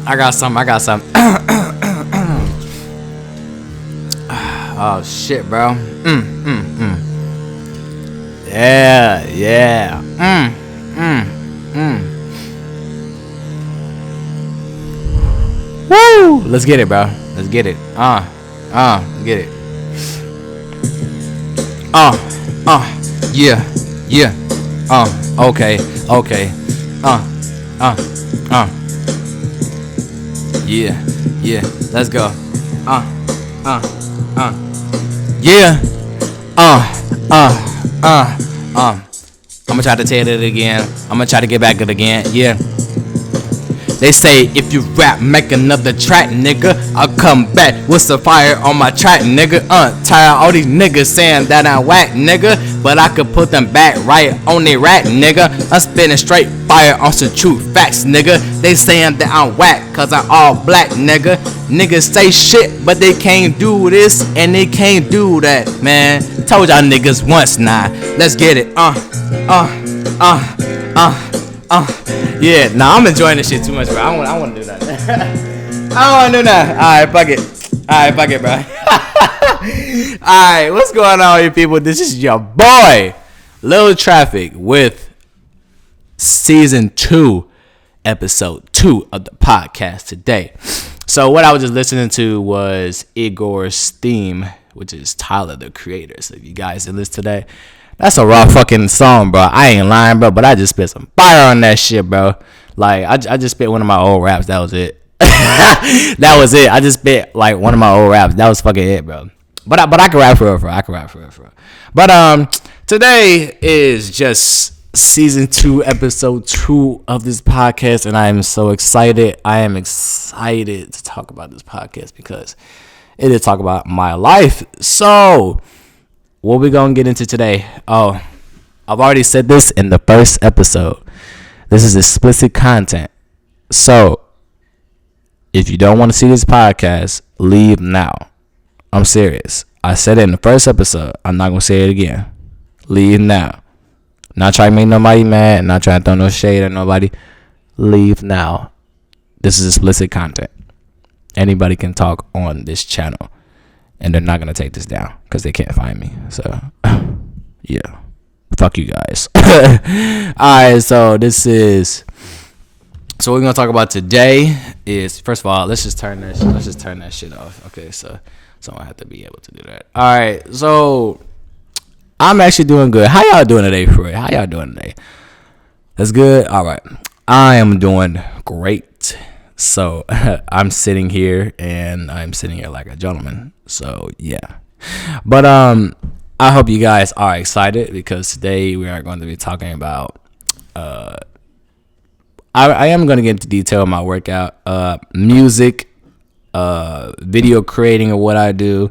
I got some. Oh shit, bro. Yeah. Woo! Let's get it, bro. Let's get it. Let's get it. Yeah. Okay. Yeah. Let's go. Yeah. I'm gonna try to tell it again. I'm gonna try to get back it again. Yeah. They say if you rap, make another track, nigga. I'll come back with some fire on my track, nigga. Tired all these niggas saying that I'm whack, nigga. But I could put them back right on their rack, nigga. I'm spinning straight fire on some true facts, nigga. They saying that I'm whack cause I'm all black, nigga. Niggas say shit, but they can't do this and they can't do that, man. Told y'all niggas once now. Let's get it. Yeah, nah, I'm enjoying this shit too much, bro. I want to do that. I don't want to do that. Alright, fuck it, bro. Alright, what's going on, you people? This is your boy, Lil'Traffic, with season 2, episode 2 of the podcast today. So what I was just listening to was Igor's theme, which is Tyler, the Creator. So if you guys didn't listen to that, that's a raw fucking song, bro. I ain't lying, bro, but I just spit some fire on that shit, bro. Like, I just spit one of my old raps. That was it. That was it. I just spit, like, one of my old raps. That was fucking it, bro. But I can rap for real. I can rap for real. But, today is just season 2, episode 2 of this podcast, and I am so excited. I am excited to talk about this podcast because it is talk about my life. So, what we gonna get into today? Oh, I've already said this in the first episode. This is explicit content. So, if you don't want to see this podcast, leave now. I'm serious. I said it in the first episode. I'm not gonna say it again. Leave now. Not trying to make nobody mad. Not trying to throw no shade at nobody. Leave now. This is explicit content. Anybody can talk on this channel. And they're not going to take this down because they can't find me. So, yeah. Fuck you guys. Alright, so what we're going to talk about today is, first of all, let's just turn that shit off. Okay, so I have to be able to do that. Alright, so I'm actually doing good. How y'all doing today, for real? How y'all doing today? That's good? Alright. I am doing great. So I'm sitting here like a gentleman. So yeah, but I hope you guys are excited because today we are going to be talking about I am going to get into detail of my workout, music, video creating of what I do,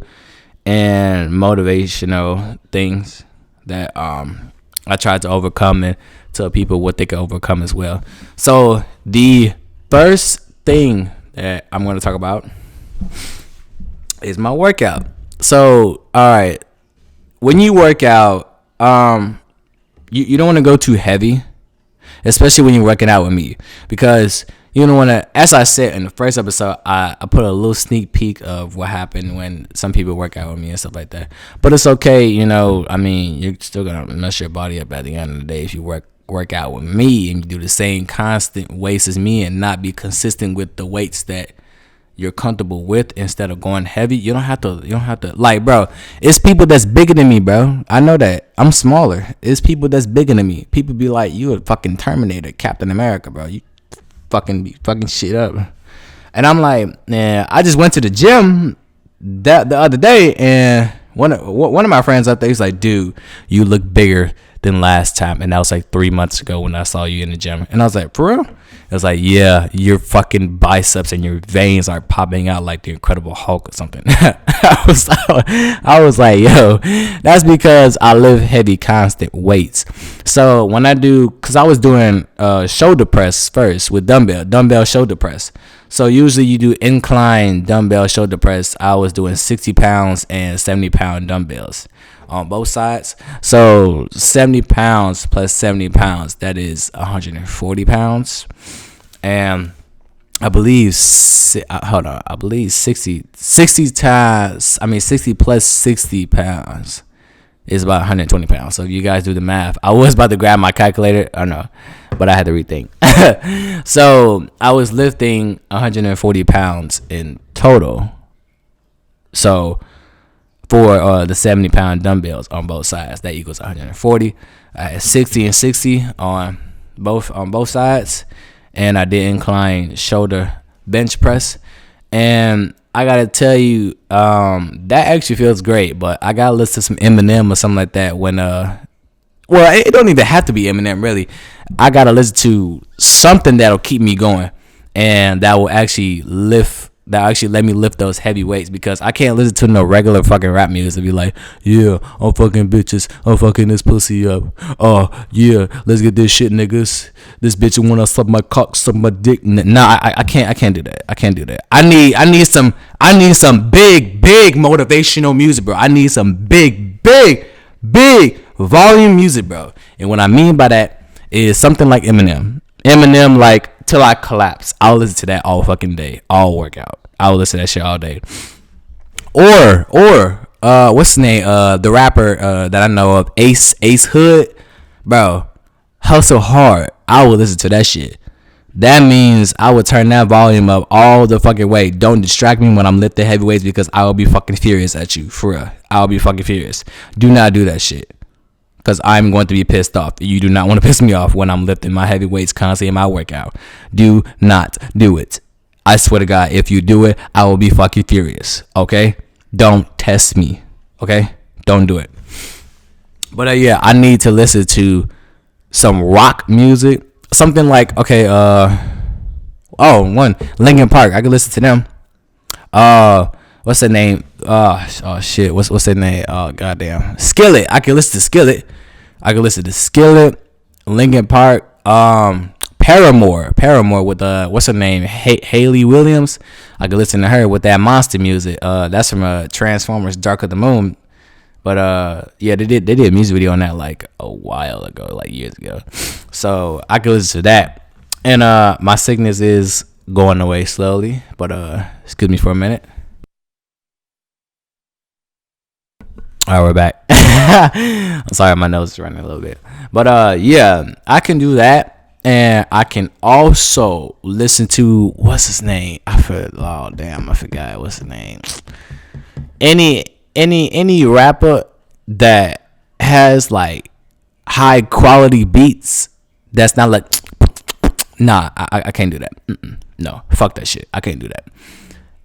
and motivational things that I try to overcome and tell people what they can overcome as well. So the first thing that I'm going to talk about is my workout. So, all right, when you work out, you don't want to go too heavy, especially when you're working out with me, because you don't want to. As I said in the first episode, I put a little sneak peek of what happened when some people work out with me and stuff like that. But it's okay, you know. I mean, you're still gonna mess your body up at the end of the day if you work out with me and you do the same constant weights as me and not be consistent with the weights that you're comfortable with instead of going heavy. You don't have to like, bro, it's people that's bigger than me, bro. I know that. I'm smaller. It's people that's bigger than me. People be like, you a fucking Terminator, Captain America, bro. You fucking shit up. And I'm like, man, I just went to the gym the other day, and one of my friends out there, he's like, dude, you look bigger than last time. And that was like 3 months ago when I saw you in the gym. And I was like, for real? I was like, yeah, your fucking biceps and your veins are popping out like the Incredible Hulk or something. I was like, yo, that's because I lift heavy, constant weights. So when I do, because I was doing shoulder press first with dumbbell shoulder press. So usually you do incline dumbbell shoulder press. I was doing 60 pounds and 70 pound dumbbells on both sides. So 70 pounds plus 70 pounds, that is 140 pounds. And I believe, hold on, I believe 60 times, I mean 60 plus 60 pounds is about 120 pounds. So if you guys do the math, I was about to grab my calculator, I know, but I had to rethink. So I was lifting 140 pounds in total. So for the 70-pound dumbbells on both sides, that equals 140. I had 60 and 60 on both sides, and I did incline shoulder bench press. And I gotta tell you, that actually feels great. But I gotta listen to some Eminem or something like that when well, it don't even have to be Eminem really. I gotta listen to something that'll keep me going, and that will actually let me lift those heavy weights, because I can't listen to no regular fucking rap music and be like, yeah, I'm fucking bitches, I'm fucking this pussy up. Oh yeah, let's get this shit, niggas. This bitch wanna suck my cock, suck my dick. Nah, I can't do that. I can't do that. I need some big motivational music, bro. I need some big volume music, bro. And what I mean by that is something like Eminem, like Till I Collapse. I'll listen to that all fucking day, all workout. I'll listen to that shit all day. Or what's his name? The rapper that I know of, Ace Hood, bro. Hustle Hard. I will listen to that shit. That means I would turn that volume up all the fucking way. Don't distract me when I'm lifting heavy weights, because I will be fucking furious at you. For real. I'll be fucking furious. Do not do that shit, because I'm going to be pissed off. You do not want to piss me off when I'm lifting my heavy weights constantly in my workout. Do not do it. I swear to God, if you do it, I will be fucking furious. Okay? Don't test me. Okay? Don't do it. But yeah, I need to listen to some rock music. Something like, okay, Linkin Park. I can listen to them. What's the name? Oh shit. What's their name? Oh goddamn. Skillet. I can listen to Skillet. Linkin Park. Paramore with what's her name? Hayley Williams. I can listen to her with that monster music. That's from Transformers: Dark of the Moon. But yeah, they did a music video on that like a while ago, like years ago. So I could listen to that. And my sickness is going away slowly. But excuse me for a minute. All right, we're back. I'm sorry, my nose is running a little bit. But yeah, I can do that. And I can also listen to, what's his name? I forgot what's his name. Any rapper that has like high quality beats that's not like, nah, I can't do that. No, fuck that shit. I can't do that.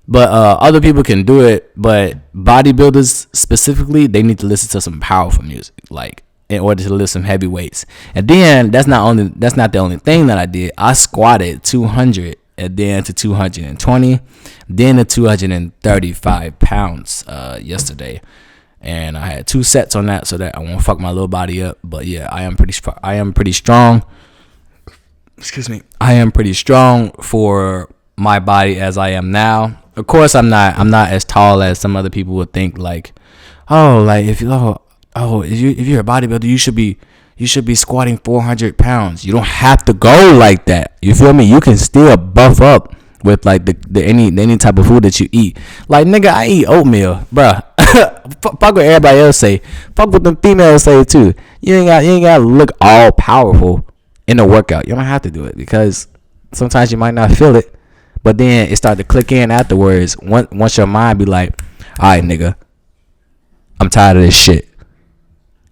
But other people can do it. But bodybuilders specifically, they need to listen to some powerful music, like, in order to lift some heavy weights. And then that's not the only thing that I did. I squatted 200 and then to 220, then to 235 pounds yesterday. And I had 2 sets on that so that I won't fuck my little body up. But yeah, I am pretty strong. Excuse me. I am pretty strong for my body as I am now. Of course, I'm not as tall as some other people would think. Like, if you're a bodybuilder, you should be squatting 400 pounds. You don't have to go like that. You feel me? You can still buff up with like the any type of food that you eat. Like, nigga, I eat oatmeal, bruh. Fuck what everybody else say. Fuck what them females say too. You ain't got to look all powerful in a workout. You don't have to do it, because sometimes you might not feel it, but then it start to click in afterwards. Once your mind be like, all right, nigga, I'm tired of this shit.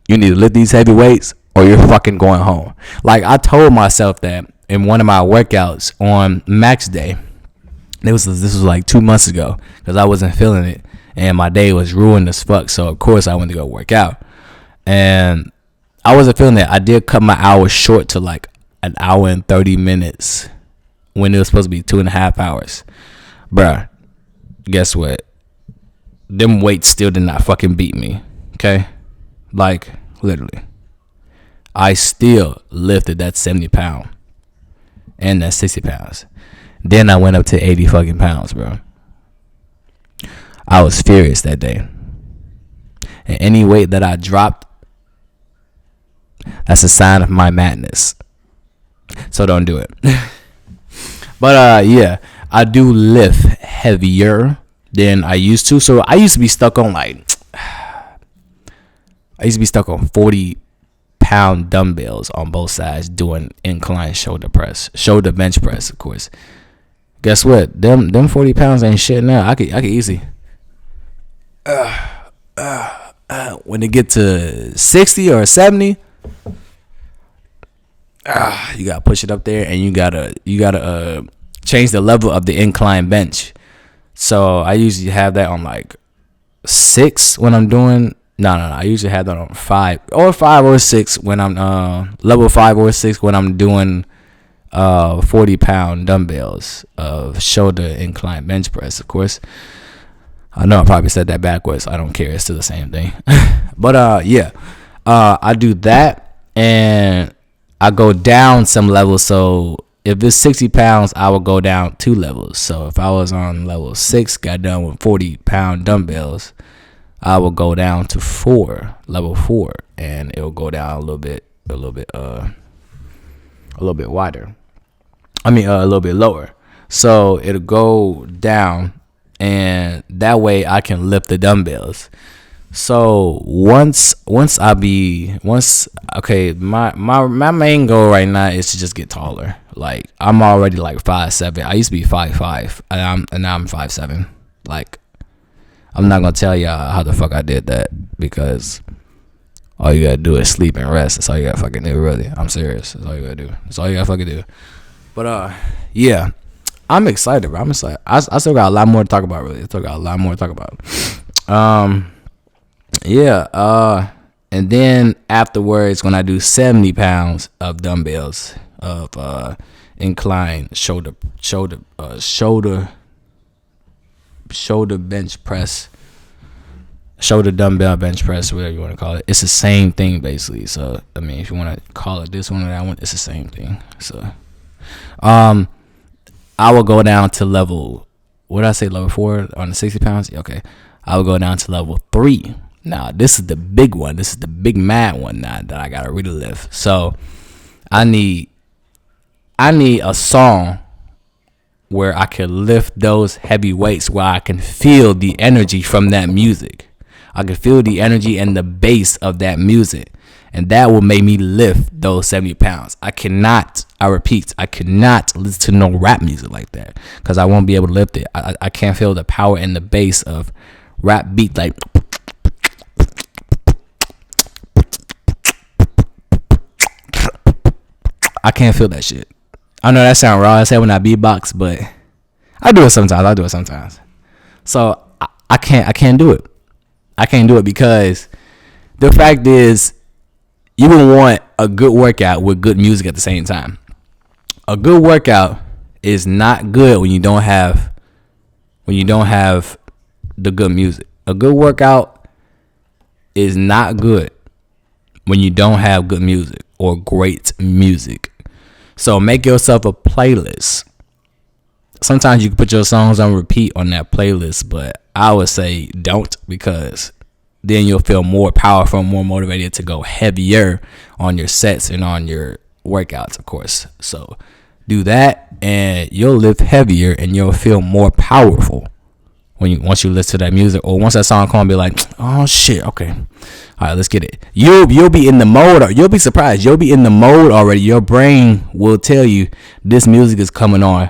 You need to lift these heavy weights or you're fucking going home. Like, I told myself that in one of my workouts on max day. This was like 2 months ago, because I wasn't feeling it and my day was ruined as fuck. So of course I went to go work out, and I wasn't feeling it. I did cut my hours short to like an hour and 30 minutes when it was supposed to be 2.5 hours. Bruh, guess what? Them weights still did not fucking beat me. Okay? Like, literally. I still lifted that 70 pound and that 60 pounds. Then I went up to 80 fucking pounds, bro. I was furious that day. And any weight that I dropped, that's a sign of my madness. So don't do it. But yeah, I do lift heavier than I used to. So I used to be stuck on 40-pound dumbbells on both sides doing incline shoulder bench press, of course. Guess what? Them 40 pounds ain't shit now. I could easily. When it get to 60 or 70, you gotta push it up there, and you gotta change the level of the incline bench. So I usually have that on like 6 when I'm doing. No. I usually have that on 5 or 6 when I'm level 5 or 6 when I'm doing 40-pound dumbbells of shoulder incline bench press. Of course, I know I probably said that backwards. I don't care. It's still the same thing. But I do that, and I go down some levels. So if it's 60 pounds, I will go down 2 levels. So if I was on level 6, got done with 40-pound dumbbells, I will go down to level 4, and it will go down a little bit wider. A little bit lower. So it'll go down, and that way I can lift the dumbbells. So my main goal right now is to just get taller. Like, I'm already like 5'7". I used to be 5'5", and now I'm 5'7". Like, I'm not gonna tell y'all how the fuck I did that, because all you gotta do is sleep and rest. That's all you gotta fucking do, really. I'm serious. That's all you gotta do. That's all you gotta fucking do. But yeah, I'm excited, bro. I'm excited. I still got a lot more to talk about, really. And then afterwards, when I do 70 pounds of dumbbells of incline shoulder bench press, shoulder dumbbell bench press, whatever you want to call it, it's the same thing basically. So I mean, if you want to call it this one or that one, it's the same thing. So I will go down to level, what did I say, level 4 on the 60 pounds? Okay, I will go down to level 3. Now this is the big one. This is the big mad one now that I gotta really lift. So I need a song where I can lift those heavy weights, where I can feel the energy from that music. I can feel the energy and the bass of that music, and that will make me lift those 70 pounds. I cannot listen to no rap music like that, because I won't be able to lift it. I can't feel the power and the bass of rap beat, like I can't feel that shit. I know that sound raw. I say when I beatbox, but I do it sometimes. So I can't do it. I can't do it, because the fact is, you will want a good workout with good music at the same time. A good workout is not good when you don't have the good music. A good workout is not good when you don't have good music or great music. So make yourself a playlist. Sometimes you can put your songs on repeat on that playlist, but I would say don't, because then you'll feel more powerful, more motivated to go heavier on your sets and on your workouts, of course. So do that, and you'll lift heavier, and you'll feel more powerful once you listen to that music, or once that song come on, be like, oh shit, okay, all right, let's get it. You'll be in the mode, or you'll be surprised. You'll be in the mode already. Your brain will tell you this music is coming on.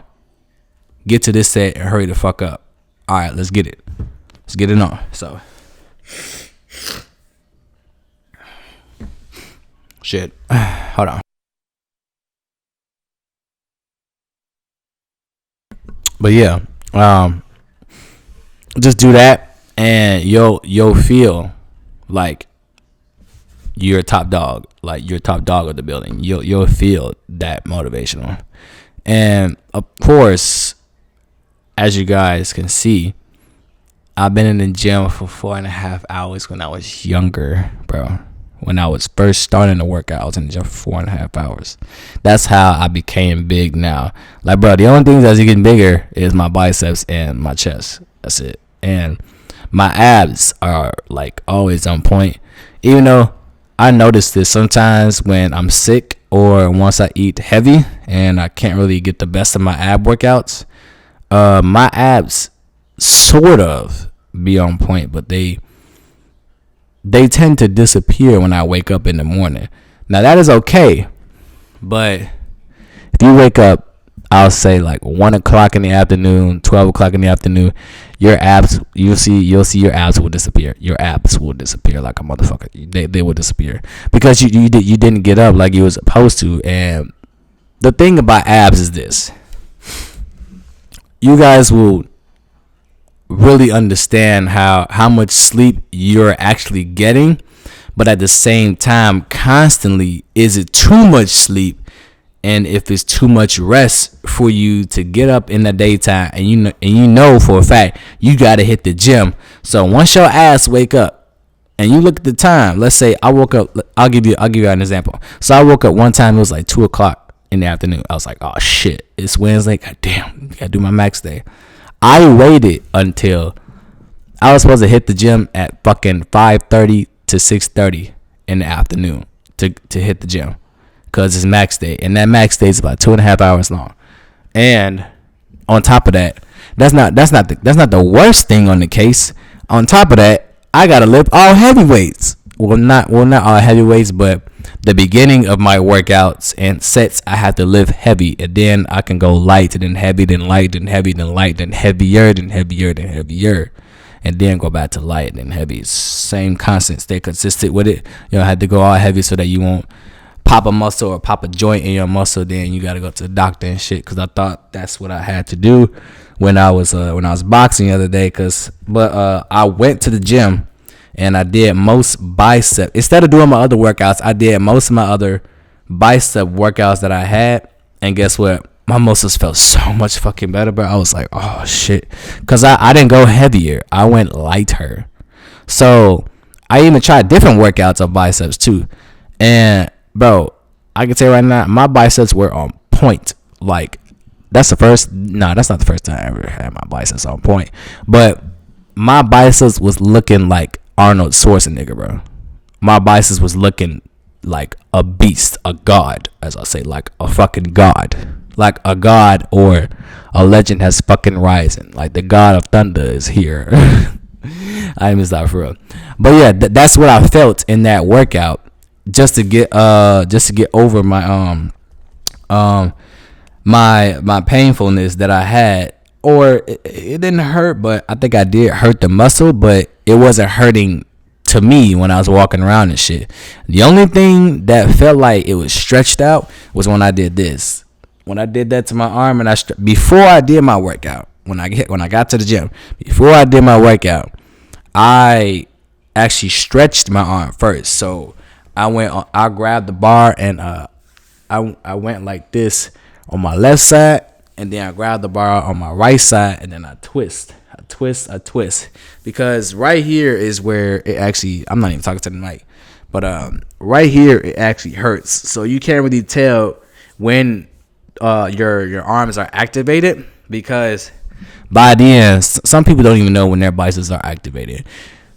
Get to this set and hurry the fuck up. All right, let's get it. Let's get it on. So, shit. Hold on. But yeah, just do that, and you'll feel like you're a top dog, like you're top dog of the building. You'll feel that motivational. And of course, as you guys can see, I've been in the gym for 4.5 hours when I was younger, bro. When I was first starting to work out, I was in the gym for 4.5 hours. That's how I became big now. Like, bro, the only things that's getting bigger is my biceps and my chest. That's it. And my abs are like always on point. Even though I notice this sometimes when I'm sick or once I eat heavy and I can't really get the best of my ab workouts, my abs sort of be on point, but they tend to disappear when I wake up in the morning. Now that is okay, but if you wake up, I'll say like 1 o'clock in the afternoon, 12 o'clock in the afternoon, your abs, you'll see your abs will disappear. Your abs will disappear like a motherfucker. They will disappear because you didn't get up like you were supposed to. And the thing about abs is this: you guys will really understand how much sleep you're actually getting, but at the same time, constantly, is it too much sleep? And if it's too much rest for you to get up in the daytime, and you know for a fact you gotta hit the gym. So once your ass wake up and you look at the time, let's say I woke up. I'll give you an example. So I woke up one time. It was like 2 o'clock in the afternoon. I was like, oh shit, it's Wednesday. God damn, gotta do my max day. I waited until I was supposed to hit the gym at fucking 5:30 to 6:30 in the afternoon to hit the gym. Because it's max day, and that max day is about 2.5 hours long. And on top of that, that's not the worst thing on the case. On top of that, I gotta lift all heavyweights. Well, not all heavyweights, but the beginning of my workouts and sets, I have to lift heavy, and then I can go light, and then heavy, then light, then heavy, then light, then heavier, then heavier, then heavier, and then go back to light and heavy. Same constant, stay consistent with it. You know, I had to go all heavy so that you won't pop a muscle or pop a joint in your muscle. Then you gotta go to the doctor and shit, because I thought that's what I had to do when I was boxing the other day. But I went to the gym and I did most bicep. Instead of doing my other workouts, I did most of my other bicep workouts that I had, and guess what? My muscles felt so much fucking better, bro. I was like, oh shit, because I didn't go heavier, I went lighter. So I even tried different workouts of biceps too, and bro, I can tell you right now, my biceps were on point. Like, that's not the first time I ever had my biceps on point. But my biceps was looking like Arnold Schwarzenegger, bro. My biceps was looking like a beast, a god, as I say, like a fucking god. Like a god or a legend has fucking risen. Like the god of thunder is here. I even stop for real. But yeah, that's what I felt in that workout. Just to get over my my painfulness that I had, or it didn't hurt, but I think I did hurt the muscle, but it wasn't hurting to me when I was walking around and shit. The only thing that felt like it was stretched out was when I did this. When I did that to my arm, and before I did my workout, when I got to the gym, before I did my workout, I actually stretched my arm first. So I grabbed the bar, and I went like this on my left side, and then I grabbed the bar on my right side, and then I twist, because right here is where it actually, I'm not even talking to the mic, but right here it actually hurts. So you can't really tell when your arms are activated, because by the end, some people don't even know when their biceps are activated.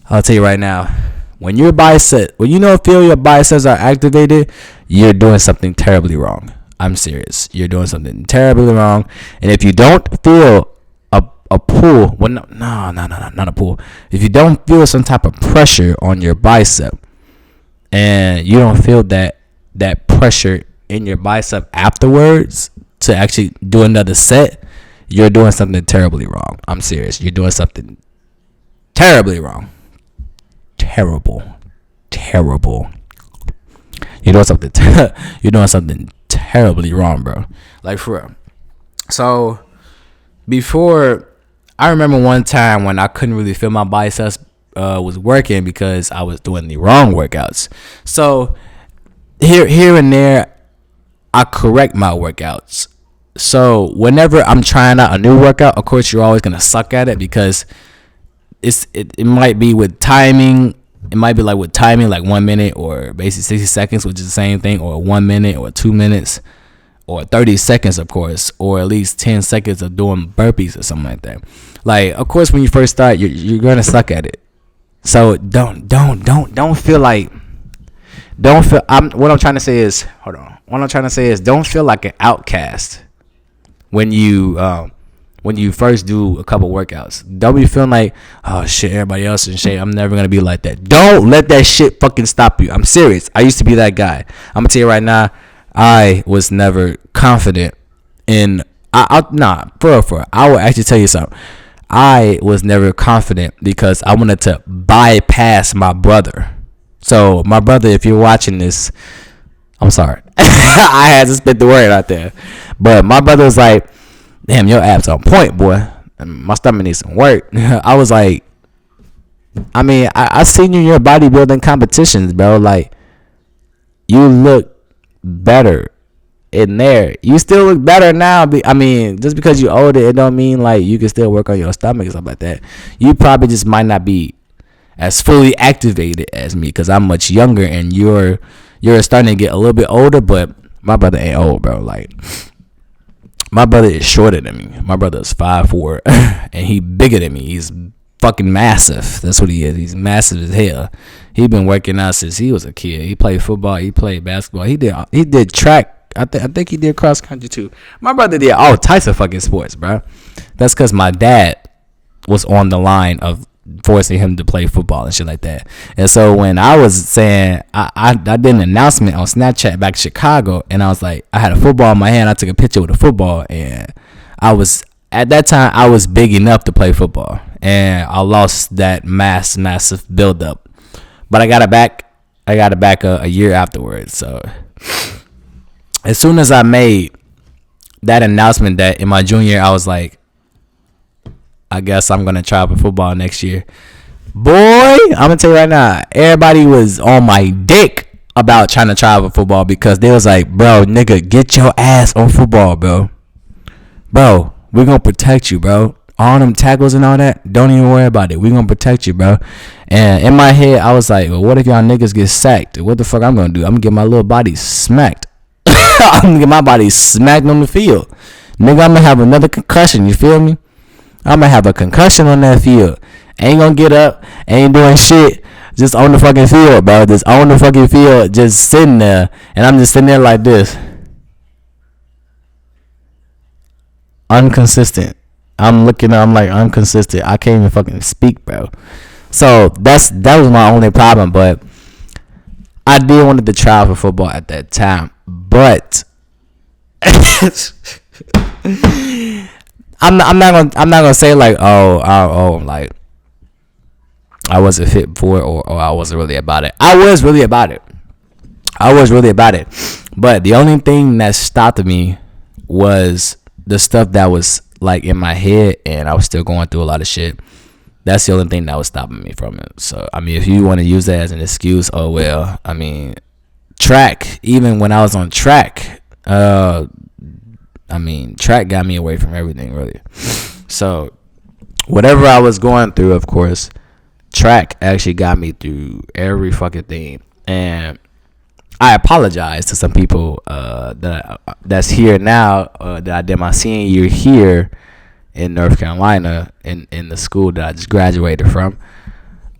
I'll tell you right now, when you feel your biceps are activated, you're doing something terribly wrong. I'm serious. You're doing something terribly wrong. And if you don't feel a pull, well, no, not a pull. If you don't feel some type of pressure on your bicep, and you don't feel that pressure in your bicep afterwards to actually do another set, you're doing something terribly wrong. I'm serious. You're doing something terribly wrong. Terrible. You're doing something terribly wrong, bro. Like, for real. So before, I remember one time when I couldn't really feel my biceps was working because I was doing the wrong workouts. So here and there, I correct my workouts. So whenever I'm trying out a new workout, of course you're always gonna suck at it, because it might be with timing. It might be like with timing, like 1 minute or basically 60 seconds, which is the same thing, or 1 minute or 2 minutes or 30 seconds, of course, or at least 10 seconds of doing burpees or something like that. Like, of course, when you first start, you're gonna suck at it. So don't feel like, what I'm trying to say is, hold on. What I'm trying to say is, don't feel like an outcast when you when you first do a couple workouts. Don't be feeling like, oh shit, everybody else is in shape, I'm never gonna be like that. Don't let that shit fucking stop you. I'm serious. I used to be that guy. I'm gonna tell you right now, I was never confident in for real. I will actually tell you something. I was never confident because I wanted to bypass my brother. So my brother, if you're watching this, I'm sorry. I had to spit the word out there. But my brother was like, damn, your abs on point, boy. My stomach needs some work. I was like, I mean, I seen you in your bodybuilding competitions, bro. Like, you look better in there. You still look better now. I mean, just because you're older, it don't mean like you can still work on your stomach and stuff like that. You probably just might not be as fully activated as me because I'm much younger and you're starting to get a little bit older. But my brother ain't old, bro. Like, my brother is shorter than me. My brother is 5'4", and he bigger than me. He's fucking massive. That's what he is. He's massive as hell. He been working out since he was a kid. He played football. He played basketball. He did track. I think he did cross country too. My brother did all types of fucking sports, bro. That's because my dad was on the line of forcing him to play football and shit like that. And so when I was saying, I did an announcement on Snapchat back in Chicago, and I was like, I had a football in my hand. I took a picture with a football, and at that time I was big enough to play football, and I lost that massive buildup. But I got it back. A year afterwards. So as soon as I made that announcement that in my junior year, I was like, I guess I'm going to try for football next year. Boy, I'm going to tell you right now, everybody was on my dick about trying to try for football because they was like, bro, nigga, get your ass on football, bro. Bro, we're going to protect you, bro. All them tackles and all that, don't even worry about it. We're going to protect you, bro. And in my head, I was like, well, what if y'all niggas get sacked? What the fuck I'm going to do? I'm going to get my little body smacked. I'm going to get my body smacked on the field. Nigga, I'm going to have another concussion, you feel me? I'm going to have a concussion on that field. Ain't going to get up. Ain't doing shit. Just on the fucking field, bro. Just on the fucking field. Just sitting there. And I'm just sitting there like this. Inconsistent. I'm looking up. I'm like, inconsistent. I can't even fucking speak, bro. So that was my only problem. But I did want to try for football at that time. But I'm not gonna say like like I wasn't fit for it or I wasn't really about it. I was really about it. But the only thing that stopped me was the stuff that was like in my head, and I was still going through a lot of shit. That's the only thing that was stopping me from it. So I mean, if you want to use that as an excuse, oh well. I mean, track. Even when I was on track, track got me away from everything, really. So, whatever I was going through, of course, track actually got me through every fucking thing. And I apologize to some people that's here now that I did my senior year here in North Carolina in the school that I just graduated from.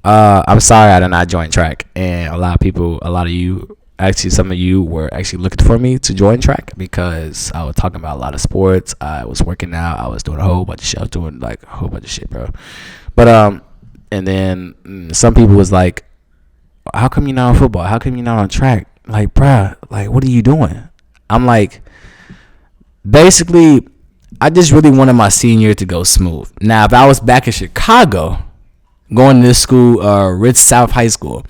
I'm sorry I did not join track. And a lot of you, actually, some of you were actually looking for me to join track because I was talking about a lot of sports. I was working out. I was doing a whole bunch of shit. I was doing like a whole bunch of shit, bro. But and then some people was like, "How come you're not on football? How come you're not on track?" Like, bruh, like, what are you doing? I'm like, basically, I just really wanted my senior year to go smooth. Now, if I was back in Chicago, going to this school, Rich South High School,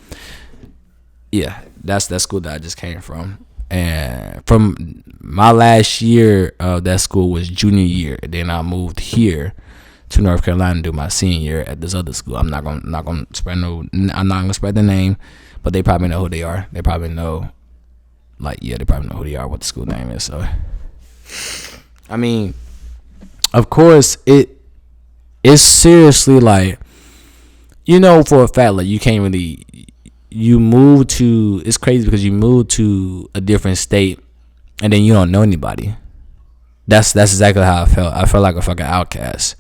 yeah. That's that school that I just came from. And from my last year of that school was junior year. And then I moved here to North Carolina to do my senior year at this other school. I'm not gonna spread the name, but they probably know who they are. They probably know who they are, what the school name is. So I mean, of course it's seriously like, you know, for a fact, like you can't really. It's crazy because you move to a different state and then you don't know anybody. That's exactly how I felt. I felt like a fucking outcast.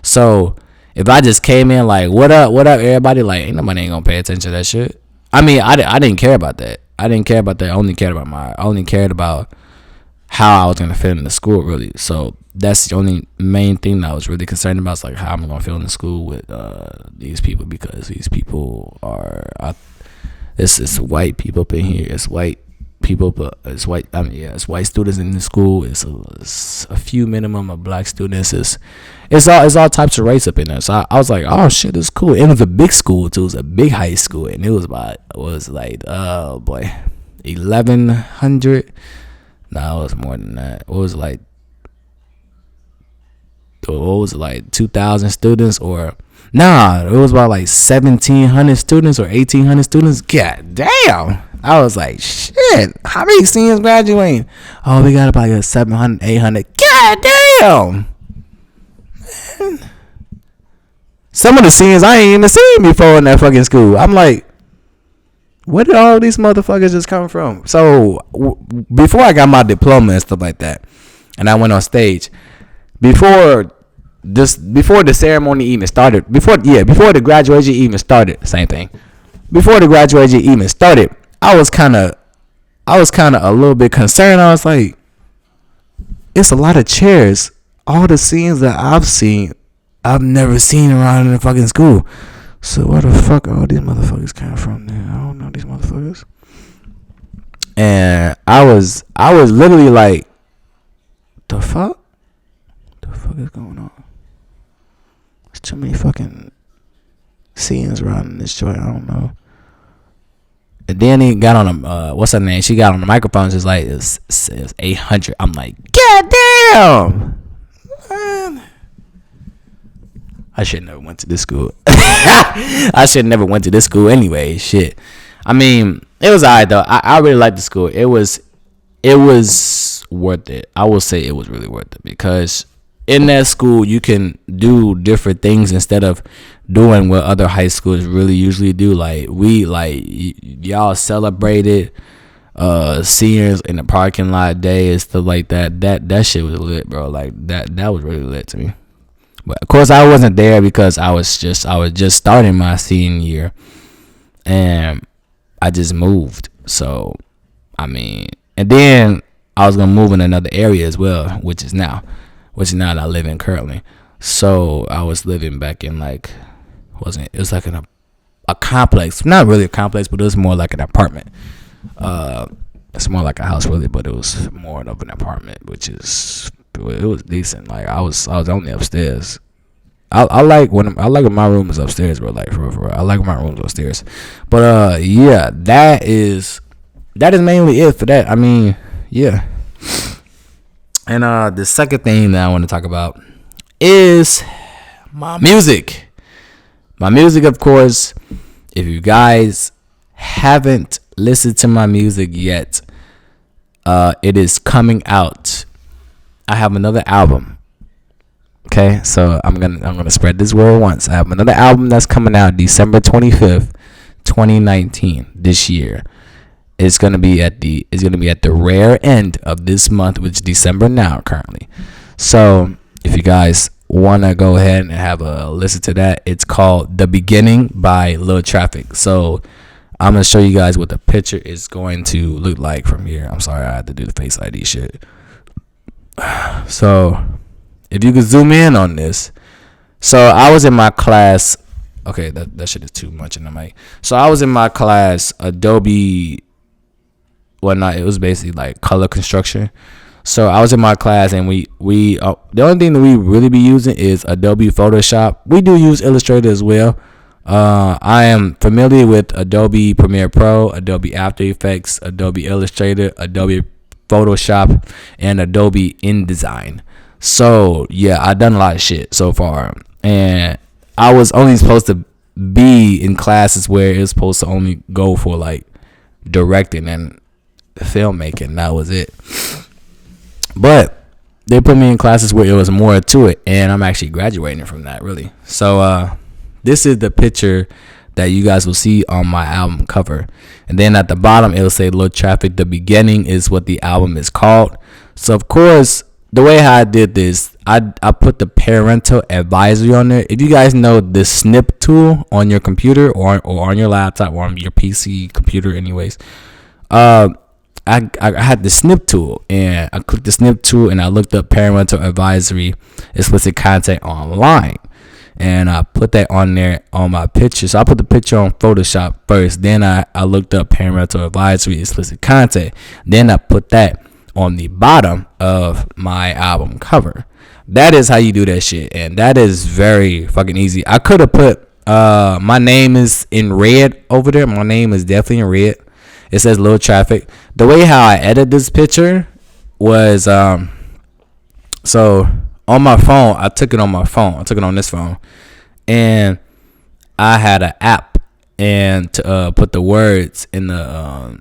So if I just came in like, what up, everybody, like, ain't nobody ain't gonna pay attention to that shit. I mean, I didn't care about that. I only cared about how I was gonna fit in the school really. So that's the only main thing that I was really concerned about. Is like how I'm gonna fit in the school with these people, because these people are it's white people up in here. It's white people, but it's white. I mean, yeah, it's white students in the school. It's a few minimum of black students. It's all types of race up in there. So I was like, oh shit, it's cool. And it was a big school too. It was a big high school, and it was like oh boy, 1,100. No, it was more than that. It was like 2,000 students, or nah, it was about like 1,700 students or 1,800 students. God damn. I was like, shit, how many seniors graduating? Oh, we got about like 700, 800. God damn. Man. Some of the seniors I ain't even seen before in that fucking school. I'm like, where did all these motherfuckers just come from? So before I got my diploma and stuff like that, and I went on stage, before the ceremony even started, before the graduation even started, same thing. Before the graduation even started, I was kind of a little bit concerned. I was like, it's a lot of chairs. All the scenes that I've seen, I've never seen around in the fucking school. So where the fuck all these motherfuckers came from? Man, I don't know these motherfuckers. And I was literally like, the fuck? The fuck is going on? There's too many fucking scenes around in this joint. I don't know. And then he got on what's her name? She got on the microphone. Just like it's 800. I'm like, god damn, man. I should never went to this school. I should never went to this school anyway. Shit. I mean, it was alright though. I really liked the school. It was worth it. I will say it was really worth it, because in that school you can do different things instead of doing what other high schools really usually do. Like y'all celebrated seniors in the parking lot day and stuff like that. That shit was lit, bro. Like that was really lit to me. But of course I wasn't there because I was just starting my senior year, and I just moved. So I mean, and then I was gonna move in another area as well, which is now that I live in currently. So I was living back in it was like a complex, not really a complex, but it was more like an apartment. It's more like a house really, but it was more of an apartment, it was decent. Like I was only upstairs. I like when my room is upstairs, bro. Like for real. I like my room's upstairs. But yeah, that is mainly it for that. I mean, yeah. And the second thing that I want to talk about is my music. My music, of course. If you guys haven't listened to my music yet, it is coming out. I have another album. Okay, so I'm gonna spread this word once. I have another album that's coming out December 25th, 2019, this year. It's gonna be at the rare end of this month, which is December now currently. So if you guys wanna go ahead and have a listen to that, it's called "The Beginning" by Lil'Traffic. So I'm gonna show you guys what the picture is going to look like from here. I'm sorry, I had to do the Face ID shit. So if you could zoom in on this. So I was in my class. Okay, that shit is too much in the mic. So I was in my class, Adobe. Well, not, it was basically like color construction. So I was in my class, and we the only thing that we really be using is Adobe Photoshop. We do use Illustrator as well. I am familiar with Adobe Premiere Pro, Adobe After Effects, Adobe Illustrator, Adobe Photoshop, and Adobe InDesign. So yeah, I done a lot of shit so far, and I was only supposed to be in classes where it's supposed to only go for like directing and filmmaking. That was it. But they put me in classes where it was more to it, and I'm actually graduating from that, really. So this is the picture that you guys will see on my album cover, and then at the bottom it'll say Lil'Traffic. The Beginning is what the album is called. So of course, the way how I did this, I put the parental advisory on there. If you guys know the snip tool on your computer or on your laptop or on your PC computer anyways, I had the snip tool, and I clicked the snip tool, and I looked up parental advisory explicit content online, and I put that on there on my picture. So I put the picture on Photoshop first, then I looked up parental advisory explicit content, then I put that on the bottom of my album cover. That is how you do that shit, and that is very fucking easy. I could have put my name is in red over there. My name is definitely in red. It says Lil'Traffic. The way how I edited this picture was so on my phone. I took it on my phone. I took it on this phone, and I had an app and to put the words in the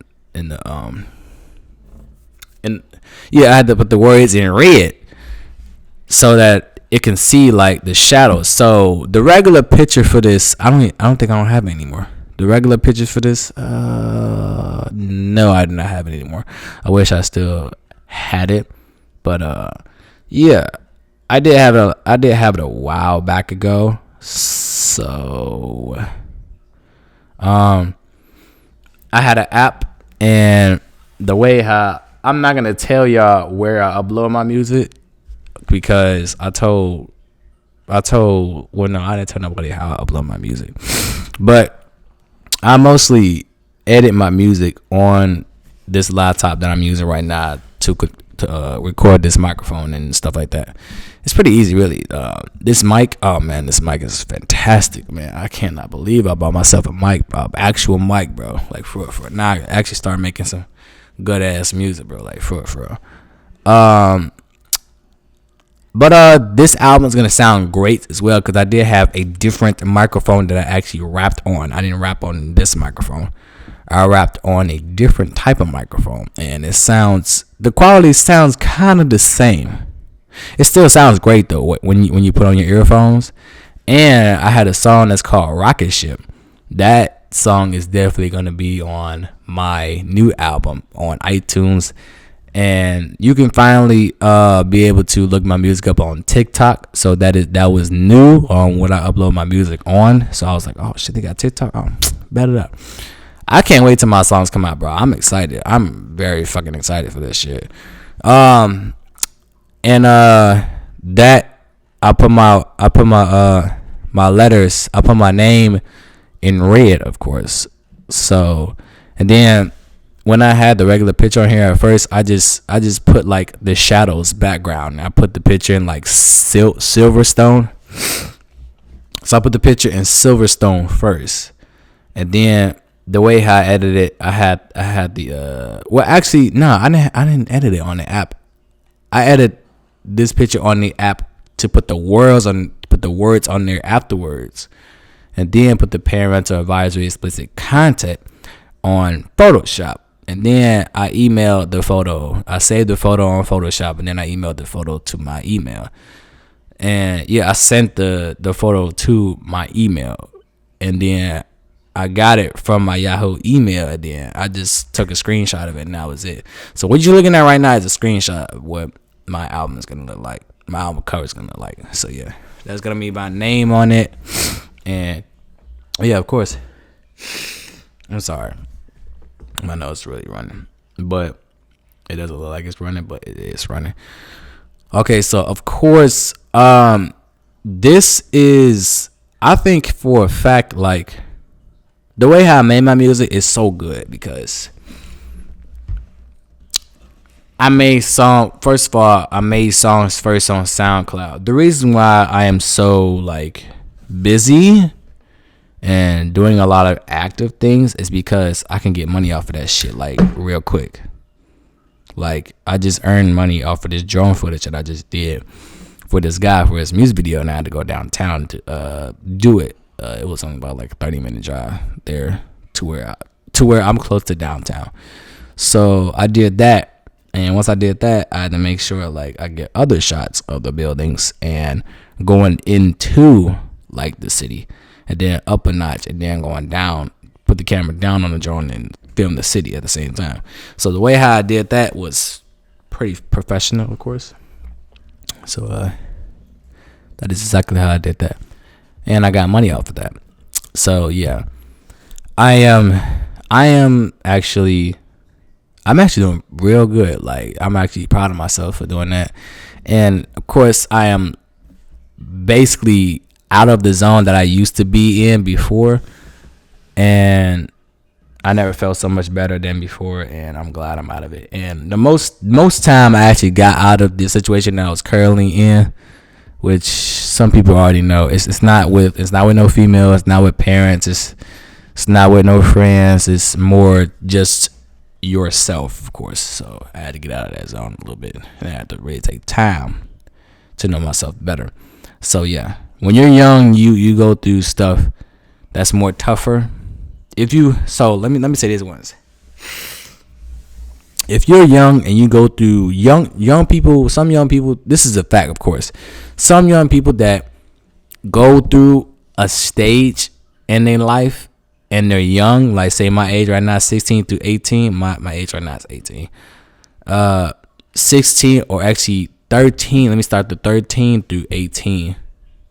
I had to put the words in red so that it can see like the shadows. So the regular picture for this, I don't think I don't have it anymore. The regular pictures for this, no, I do not have it anymore. I wish I still had it, but yeah, I did have it a while back ago. So, I had an app, and the way how I'm not gonna tell y'all where I upload my music because I told well, no, I didn't tell nobody how I upload my music, but I mostly edit my music on this laptop that I'm using right now to record this microphone and stuff like that. It's pretty easy, really. This mic, oh man, this mic is fantastic, man. I cannot believe I bought myself a mic, actual mic, bro. Like for real. Now I actually start making some good ass music, bro. Like for real. But this album is gonna sound great as well because I did have a different microphone that I actually rapped on. I didn't rap on this microphone. I rapped on a different type of microphone, and the quality sounds kind of the same. It still sounds great though when you put on your earphones. And I had a song that's called Rocket Ship. That song is definitely gonna be on my new album on iTunes. And you can finally be able to look my music up on TikTok. So that was new on what I upload my music on. So I was like, oh shit, they got TikTok. Oh, bet it up. I can't wait till my songs come out, bro. I'm excited. I'm very fucking excited for this shit. That I put my letters. I put my name in red, of course. So, and then when I had the regular picture on here at first, I just put like the shadows background. I put the picture in like Silverstone. So I put the picture in Silverstone first, and then the way how I edited it, I had the well, actually no, I didn't edit it on the app. I edited this picture on the app to put the words on there afterwards, and then put the parental advisory explicit content on Photoshop. And then I emailed the photo. I saved the photo on Photoshop, and then I emailed the photo to my email. And yeah, I sent the photo to my email, and then I got it from my Yahoo email, and then I just took a screenshot of it, and that was it. So what you're looking at right now is a screenshot of what my album is gonna look like. My album cover is gonna look like. So yeah, that's gonna be my name on it, and yeah, of course. I'm sorry. My nose is really running, but it doesn't look like it's running, but it is running. Okay, so of course, this is, I think for a fact, like the way how I made my music is so good because I made songs first on SoundCloud. The reason why I am so like busy and doing a lot of active things is because I can get money off of that shit like real quick. Like I just earned money off of this drone footage that I just did for this guy for his music video, and I had to go downtown to do it. It was only about like a 30-minute drive there to where I'm close to downtown. So I did that, and once I did that, I had to make sure like I get other shots of the buildings and going into like the city. And then up a notch, and then going down, put the camera down on the drone and film the city at the same time. So the way how I did that was pretty professional, of course. So that is exactly how I did that, and I got money off of that. So yeah, I am actually, I'm actually doing real good. Like, I'm actually proud of myself for doing that. And of course, I am basically out of the zone that I used to be in before, and I never felt so much better than before, and I'm glad I'm out of it. And the most time I actually got out of the situation that I was currently in, which some people already know, it's not with no female, it's not with parents, it's not with no friends, it's more just yourself, of course. So I had to get out of that zone a little bit, and I had to really take time to know myself better. So yeah, when you're young, you go through stuff that's more tougher. Let me say this once. If you're young and you go through young people, some young people, this is a fact, of course. Some young people that go through a stage in their life and they're young, like say my age right now, 16 through 18. My age right now is 18. 16 or actually 13. Let me start the 13 through 18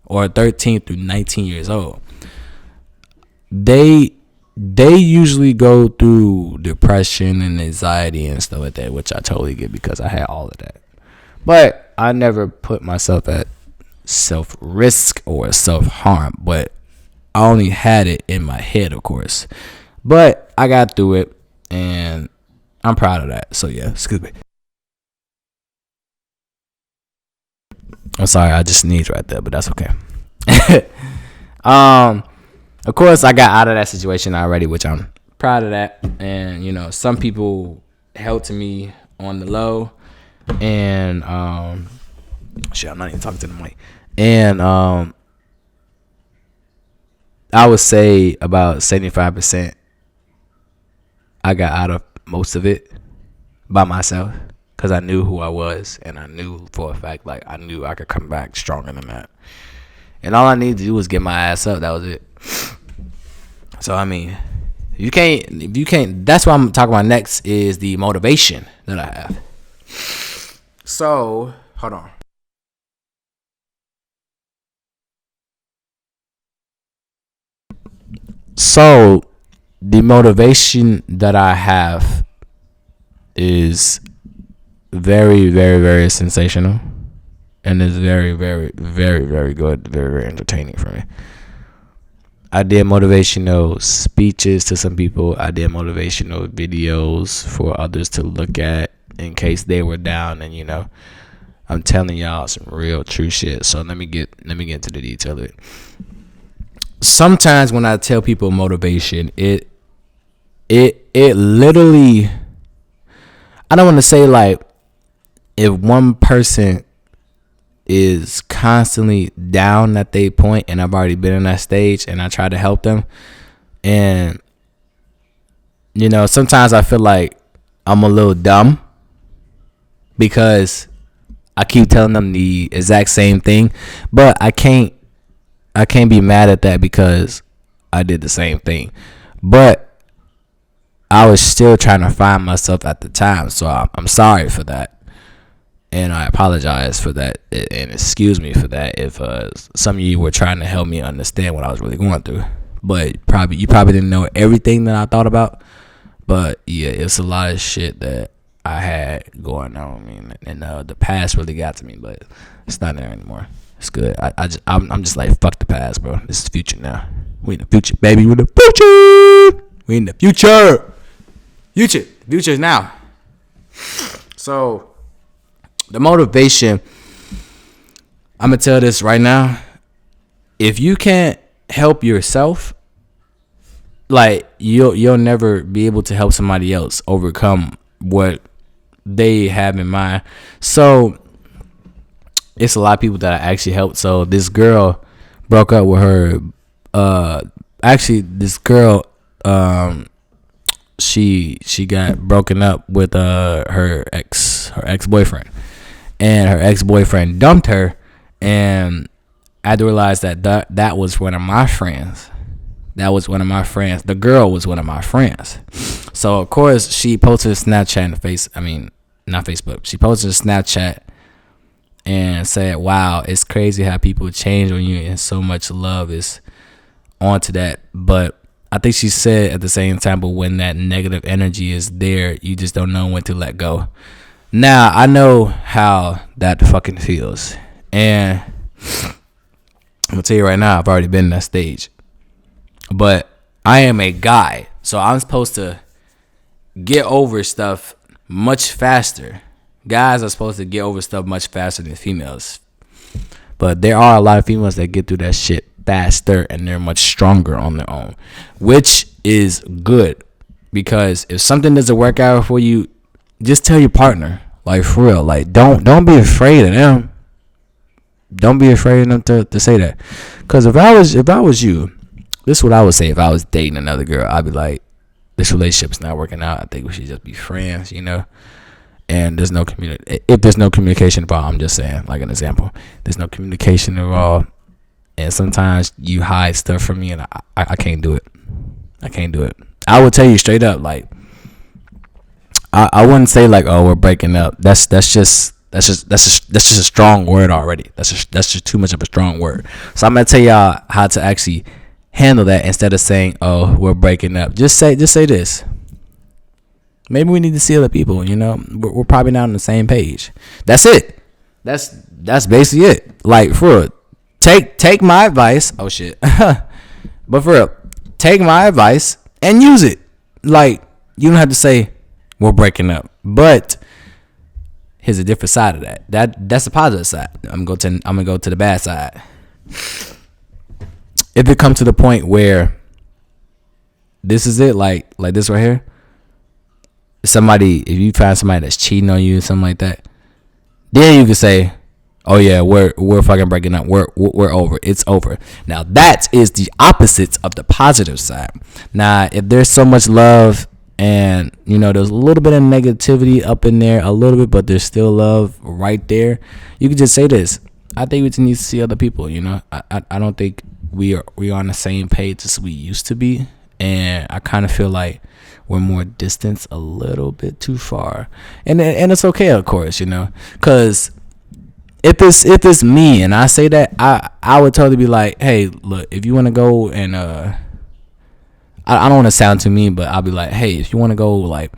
or 13 through 19 years old. They usually go through depression and anxiety and stuff like that, which I totally get because I had all of that. But I never put myself at self-risk or self-harm, but I only had it in my head, of course. But I got through it, and I'm proud of that. So yeah, excuse me. I'm sorry, I just sneezed right there, but that's okay. Of course, I got out of that situation already, which I'm proud of that. And, you know, some people helped me on the low. And, I'm not even talking to the mic. And, I would say about 75% I got out of most of it by myself. Because I knew who I was. And I knew for a fact, like, I knew I could come back stronger than that. And all I needed to do was get my ass up. That was it. So, I mean, if you can't, that's what I'm talking about next is the motivation that I have. So, hold on. So, the motivation that I have is very, very, very sensational. And it's very, very, very, very good. Very, very entertaining for me. I did motivational speeches to some people. I did motivational videos for others to look at in case they were down. And, you know, I'm telling y'all some real true shit. So let me get into the detail of it. Sometimes when I tell people motivation, it literally, I don't want to say like if one person is constantly down at their point and I've already been in that stage and I try to help them, and you know, sometimes I feel like I'm a little dumb because I keep telling them the exact same thing, but I can't be mad at that because I did the same thing. But I was still trying to find myself at the time, so I'm sorry for that. And I apologize for that, and excuse me for that if some of you were trying to help me understand what I was really going through. But you probably didn't know everything that I thought about. But yeah, it's a lot of shit that I had going on. I mean, and the past really got to me, but it's not there anymore. It's good. I'm just like, fuck the past, bro. This is the future now. We in the future, baby. We in the future. We in the future. Future is now. So the motivation, I'm gonna tell this right now. If you can't help yourself, like you'll never be able to help somebody else overcome what they have in mind. So it's a lot of people that I actually helped. So this girl broke up with her. This girl, she got broken up with her ex-boyfriend. And her ex-boyfriend dumped her, and I had to realize that was one of my friends. That was one of my friends. The girl was one of my friends. So of course she posted a Snapchat and not Facebook. She posted a Snapchat and said, "Wow, it's crazy how people change on you, and so much love is onto that." But I think she said at the same time, but when that negative energy is there, you just don't know when to let go. Now, I know how that fucking feels. And I'm going to tell you right now, I've already been in that stage. But I am a guy, so I'm supposed to get over stuff much faster. Guys are supposed to get over stuff much faster than females. But there are a lot of females that get through that shit faster, and they're much stronger on their own, which is good. Because if something doesn't work out for you, just tell your partner. Like, for real. Like, don't be afraid of them. Don't be afraid of them to say that. Because if I was you, this is what I would say if I was dating another girl. I'd be like, this relationship's not working out. I think we should just be friends, you know? And there's no if there's no communication involved, I'm just saying, like an example. There's no communication involved. And sometimes you hide stuff from me, and I can't do it. I can't do it. I would tell you straight up, like, I wouldn't say like, oh, we're breaking up. That's just a strong word already. That's just too much of a strong word. So I'm gonna tell y'all how to actually handle that instead of saying, oh, we're breaking up. Just say this. Maybe we need to see other people. You know, we're probably not on the same page. That's it. That's basically it. Like, for real, take my advice. Oh shit. But for real, take my advice and use it. Like, you don't have to say we're breaking up, but here's a different side of that. That's the positive side. I'm gonna go to the bad side. If it comes to the point where this is it, like this right here, if you find somebody that's cheating on you or something like that, then you can say, oh yeah, we're fucking breaking up. We're over. It's over. Now that is the opposite of the positive side. Now, if there's so much love and, you know, there's a little bit of negativity up in there, a little bit, but there's still love right there, you can just say this: I think we just need to see other people. You know, I don't think we are on the same page as we used to be, and I kind of feel like we're more distant, a little bit too far, and it's okay, of course, you know, because if it's me and I say that, I would totally be like, hey, look, if you want to go and I don't want to sound too mean, but I'll be like, hey, if you want to go like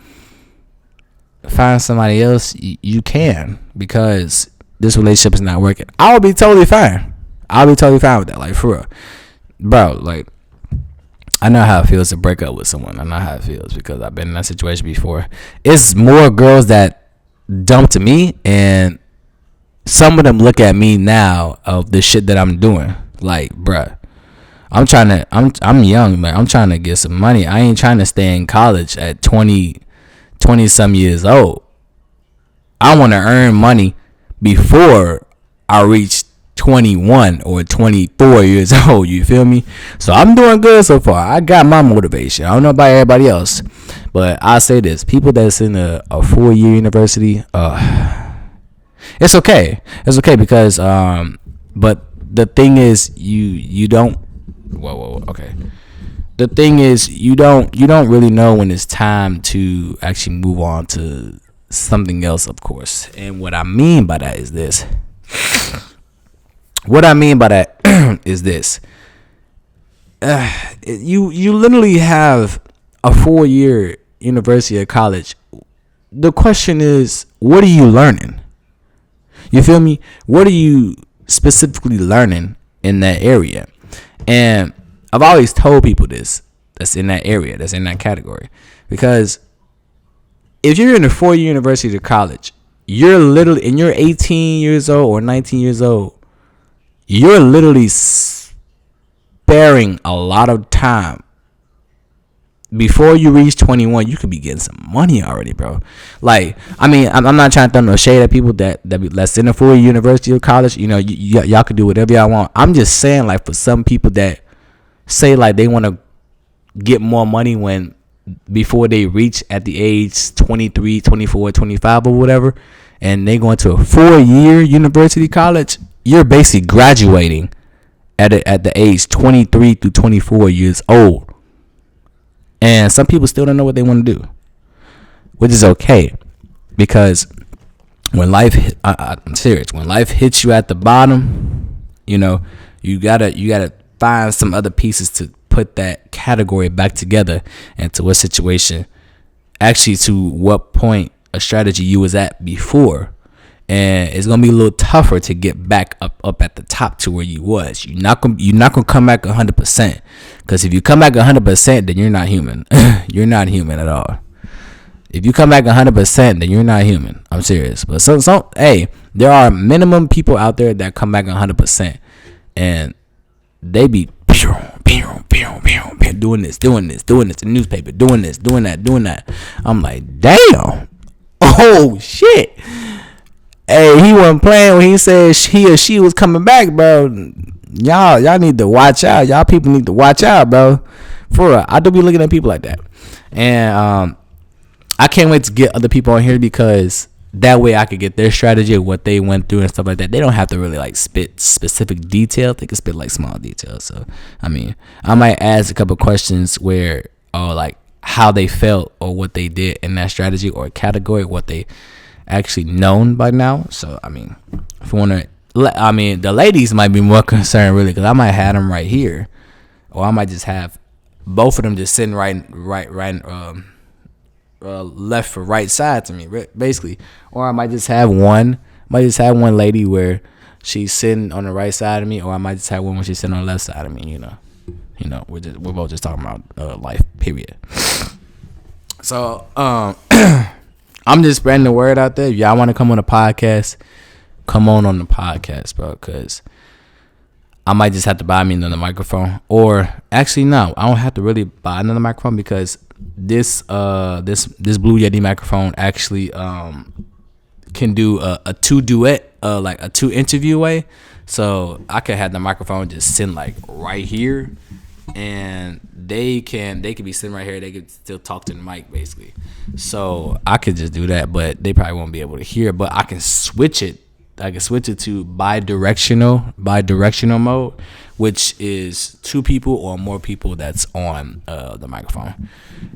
find somebody else, you can, because this relationship is not working. I'll be totally fine. I'll be totally fine with that. Like, for real, bro. Like, I know how it feels to break up with someone. I know how it feels because I've been in that situation before. It's more girls that dump to me, and some of them look at me now of the shit that I'm doing. Like, bruh, I'm young, man. I'm trying to get some money. I ain't trying to stay in college at 20 some years old. I want to earn money before I reach 21 or 24 years old. You feel me? So I'm doing good so far. I got my motivation. I don't know about everybody else, but I say this: people that's in a 4-year university, it's okay. It's okay because but the thing is, you don't. Whoa. Okay. The thing is, you don't really know when it's time to actually move on to something else, of course. And what I mean by that is this. You literally have a 4-year university or college. The question is, what are you learning? You feel me? What are you specifically learning in that area? And I've always told people this, that's in that area, that's in that category. Because if you're in a 4-year university or college, you're literally, and you're 18 years old or 19 years old, you're literally sparing a lot of time. Before you reach 21, you could be getting some money already, bro. Like, I mean, I'm not trying to throw no shade at people that's in a 4-year university or college. You know, y'all can do whatever y'all want. I'm just saying, like, for some people that say like they want to get more money before they reach at the age 23, 24, 25 or whatever, and they go into a 4-year university college, you're basically graduating at the age 23 through 24 years old. And some people still don't know what they want to do, which is okay, because when I'm serious, when life hits you at the bottom, you know, you gotta find some other pieces to put that category back together into what situation, actually to what point a strategy you was at before. And it's gonna be a little tougher to get back up at the top to where you was. You're not gonna come back 100%, because if you come back 100%, then you're not human. You're not human at all. If you come back 100%, then you're not human. I'm serious. But hey, there are minimum people out there that come back 100%, and they be doing this, the newspaper, doing this, doing that. I'm like, damn. Oh shit. Hey, he wasn't playing when he said he or she was coming back, bro. Y'all need to watch out. Y'all people need to watch out, bro. For real, I do be looking at people like that, and I can't wait to get other people on here, because that way I could get their strategy of what they went through and stuff like that. They don't have to really like spit specific detail. They can spit like small details. So I mean, I might ask a couple questions where, like how they felt or what they did in that strategy or category, what they actually known by now. So I mean, if you want to, the ladies might be more concerned really, because I might have them right here, or I might just have both of them just sitting right left for right side to me, basically. Or I might just have one lady where she's sitting on the right side of me, or I might just have one where she's sitting on the left side of me. We're both just talking about life, period. So I'm just spreading the word out there. If y'all want to come on the podcast, come on the podcast, bro, because I might just have to buy me another microphone. Or actually, no, I don't have to really buy another microphone, because this Blue Yeti microphone actually can do a two duet, like a two interview way. So I could have the microphone just sitting like right here, and they could be sitting right here. They could still talk to the mic, basically. So I could just do that, but they probably won't be able to hear. But I can switch it. I can switch it to bidirectional mode, which is two people or more people that's on the microphone.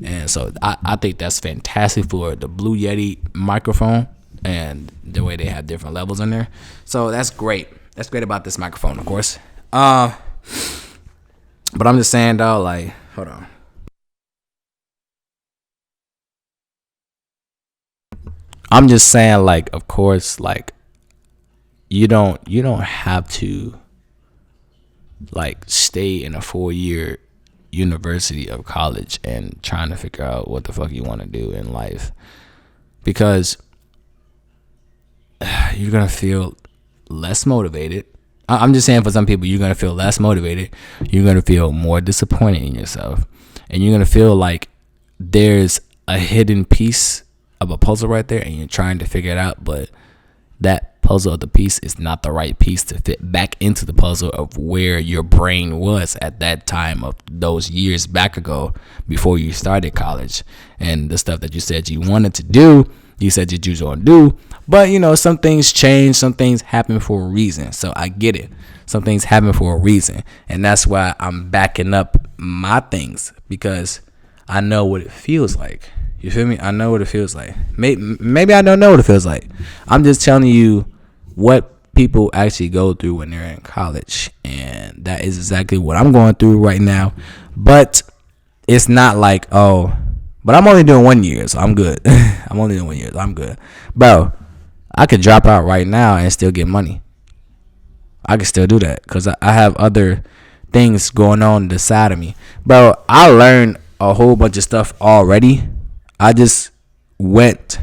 And so I think that's fantastic for the Blue Yeti microphone and the way they have different levels in there. So that's great. That's great about this microphone, of course. But I'm just saying, though, like, hold on. I'm just saying, like, of course, like, you don't have to like stay in a 4-year university of college and trying to figure out what the fuck you want to do in life, because you're gonna feel less motivated. I'm just saying, for some people, you're gonna feel less motivated. You're gonna feel more disappointed in yourself, and you're gonna feel like there's a hidden piece of a puzzle right there, and you're trying to figure it out, but that puzzle of the piece is not the right piece to fit back into the puzzle of where your brain was at that time of those years back ago before you started college, and the stuff that you said you wanted to do, you said you was going to do. But some things change, some things happen for a reason. So I get it. Some things happen for a reason, and that's why I'm backing up my things, because I know what it feels like. You feel me? I know what it feels like. Maybe I don't know what it feels like. I'm just telling you what people actually go through when they're in college, and that is exactly what I'm going through right now. But it's not like, but I'm only doing 1 year, so I'm good. I'm only doing 1 year, so I'm good. Bro, I could drop out right now and still get money. I could still do that, because I have other things going on the side of me. Bro, I learned a whole bunch of stuff already. I just went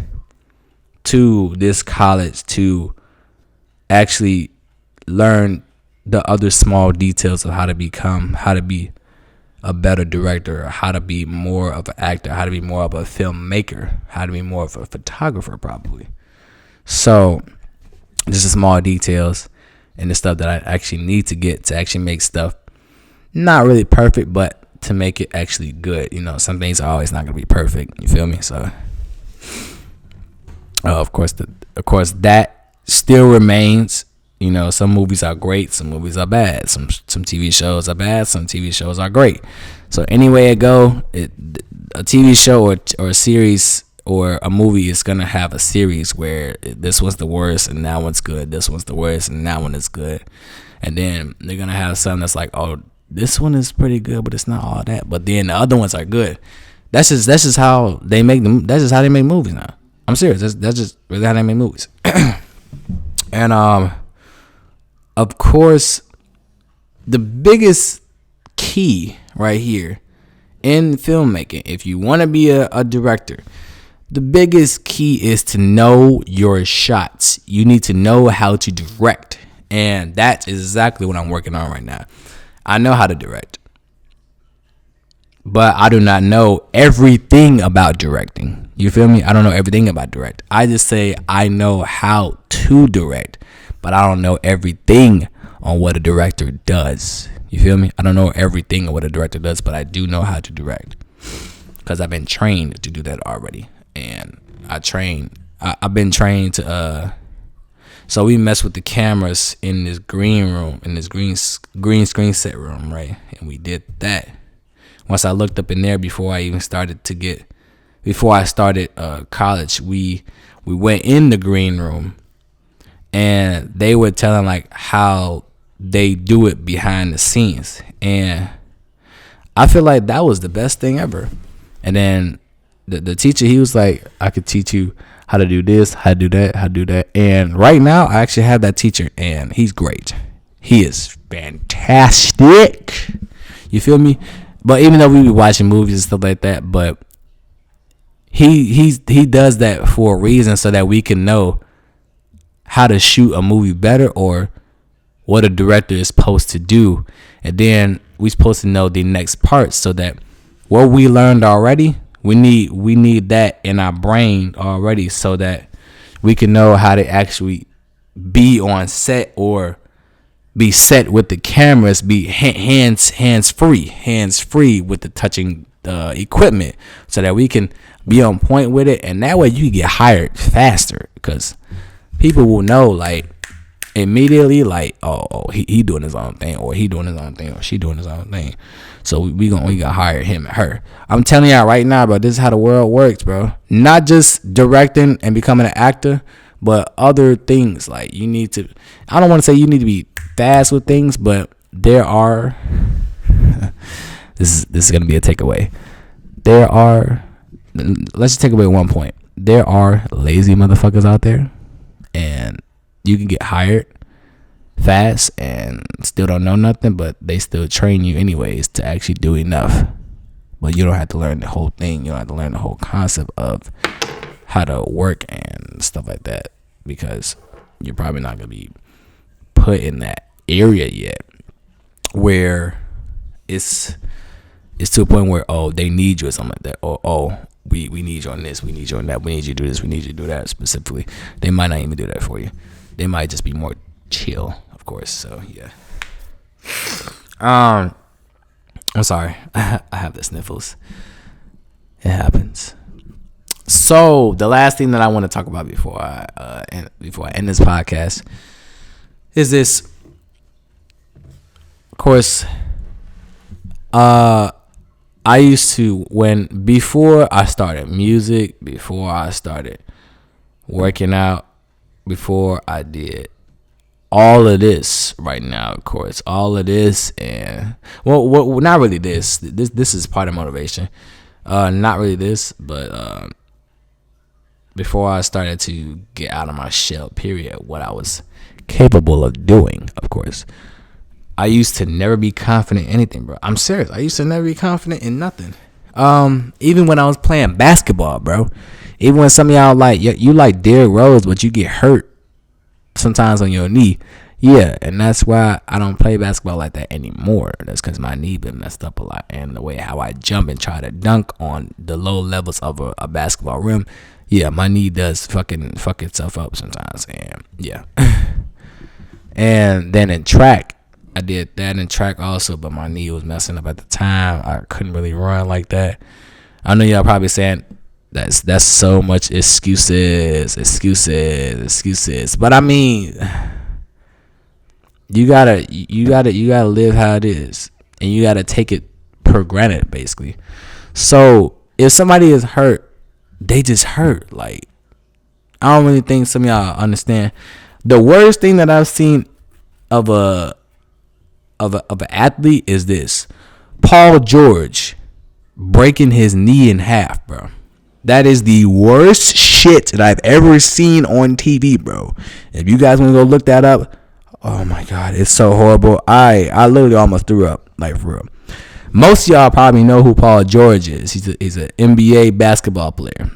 to this college to actually learn the other small details of how to be a better director, or how to be more of an actor, how to be more of a filmmaker, how to be more of a photographer, probably. So just the small details and the stuff that I actually need to get to actually make stuff not really perfect, but to make it actually good. Some things are always not gonna be perfect. You feel me? So of course that still remains. Some movies are great, some movies are bad, some TV shows are bad, some TV shows are great. So anyway it go, a TV show or a series or a movie is gonna have a series where this one's the worst and that one's good, this one's the worst and that one is good, and then they're gonna have something that's like, oh, this one is pretty good, but it's not all that. But then the other ones are good. That's just how they make them. That's just how they make movies now. I'm serious. That's just really how they make movies. And of course, the biggest key right here in filmmaking, if you want to be a director, the biggest key is to know your shots. You need to know how to direct. And that is exactly what I'm working on right now. I know how to direct, but I do not know everything about directing. You feel me? I don't know everything about direct. I just say I know how to direct, but I don't know everything on what a director does. You feel me? I don't know everything on what a director does, but I do know how to direct because I've been trained to do that already. And I've been trained to, so we mess with the cameras in this green room, in this green screen set room, right? And we did that. Once I looked up in there before I started college, we went in the green room, and they were telling like how they do it behind the scenes. And I feel like that was the best thing ever. And then the teacher, he was like, I could teach you how to do this, how to do that, how to do that. And right now, I actually have that teacher, and he's great. He is fantastic. You feel me? But even though we be watching movies and stuff like that, but he does that for a reason, so that we can know how to shoot a movie better, or what a director is supposed to do. And then we're supposed to know the next part, so that what we learned already, we need that in our brain already, so that we can know how to actually be on set, or be set with the cameras, be hands free with the touching equipment, so that we can be on point with it. And that way you get hired faster, because people will know like immediately, like, oh he doing his own thing, or he doing his own thing, or she doing his own thing. So we gonna hire him and her. I'm telling y'all right now, bro, this is how the world works, bro. Not just directing and becoming an actor, but other things. Like, you need to, I don't want to say you need to be fast with things, but there are this is gonna be a takeaway. Let's just take away one point. There are lazy motherfuckers out there, and you can get hired fast and still don't know nothing, but they still train you anyways to actually do enough. But you don't have to learn the whole thing. You don't have to learn the whole concept of how to work and stuff like that, because you're probably not going to be put in that area yet where it's to a point where, oh, they need you or something like that, or oh, we need you on this, we need you on that, we need you to do this, we need you to do that specifically. They might not even do that for you. They might just be more chill, of course. So yeah. I'm sorry. I have the sniffles. It happens. So the last thing that I want to talk about before I end this podcast is this. Of course, I used to, before I started music, before I started working out, before I did all of this right now, of course, all of this, and well, not really this. This is part of motivation. Not really this, but before I started to get out of my shell, period, what I was capable of doing, of course, I used to never be confident in anything, bro. I'm serious. I used to never be confident in nothing. Even when I was playing basketball, bro. Even when some of y'all like, you like Derrick Rose, but you get hurt sometimes on your knee. Yeah, and that's why I don't play basketball like that anymore. That's because my knee been messed up a lot, and the way how I jump and try to dunk on the low levels of a basketball rim, yeah, my knee does fuck itself up sometimes, and yeah. And then in track, I did that in track also, but my knee was messing up at the time. I couldn't really run like that. I know y'all probably saying that's so much excuses. But I mean, you gotta live how it is, and you gotta take it for granted, basically. So if somebody is hurt, they just hurt. Like, I don't really think some of y'all understand. The worst thing that I've seen of a of an athlete is this: Paul George breaking his knee in half, bro. That is the worst shit that I've ever seen on TV, bro. If you guys want to go look that up, oh my god, it's so horrible. I literally almost threw up, like, for real. Most of y'all probably know who Paul George is. He's an NBA basketball player,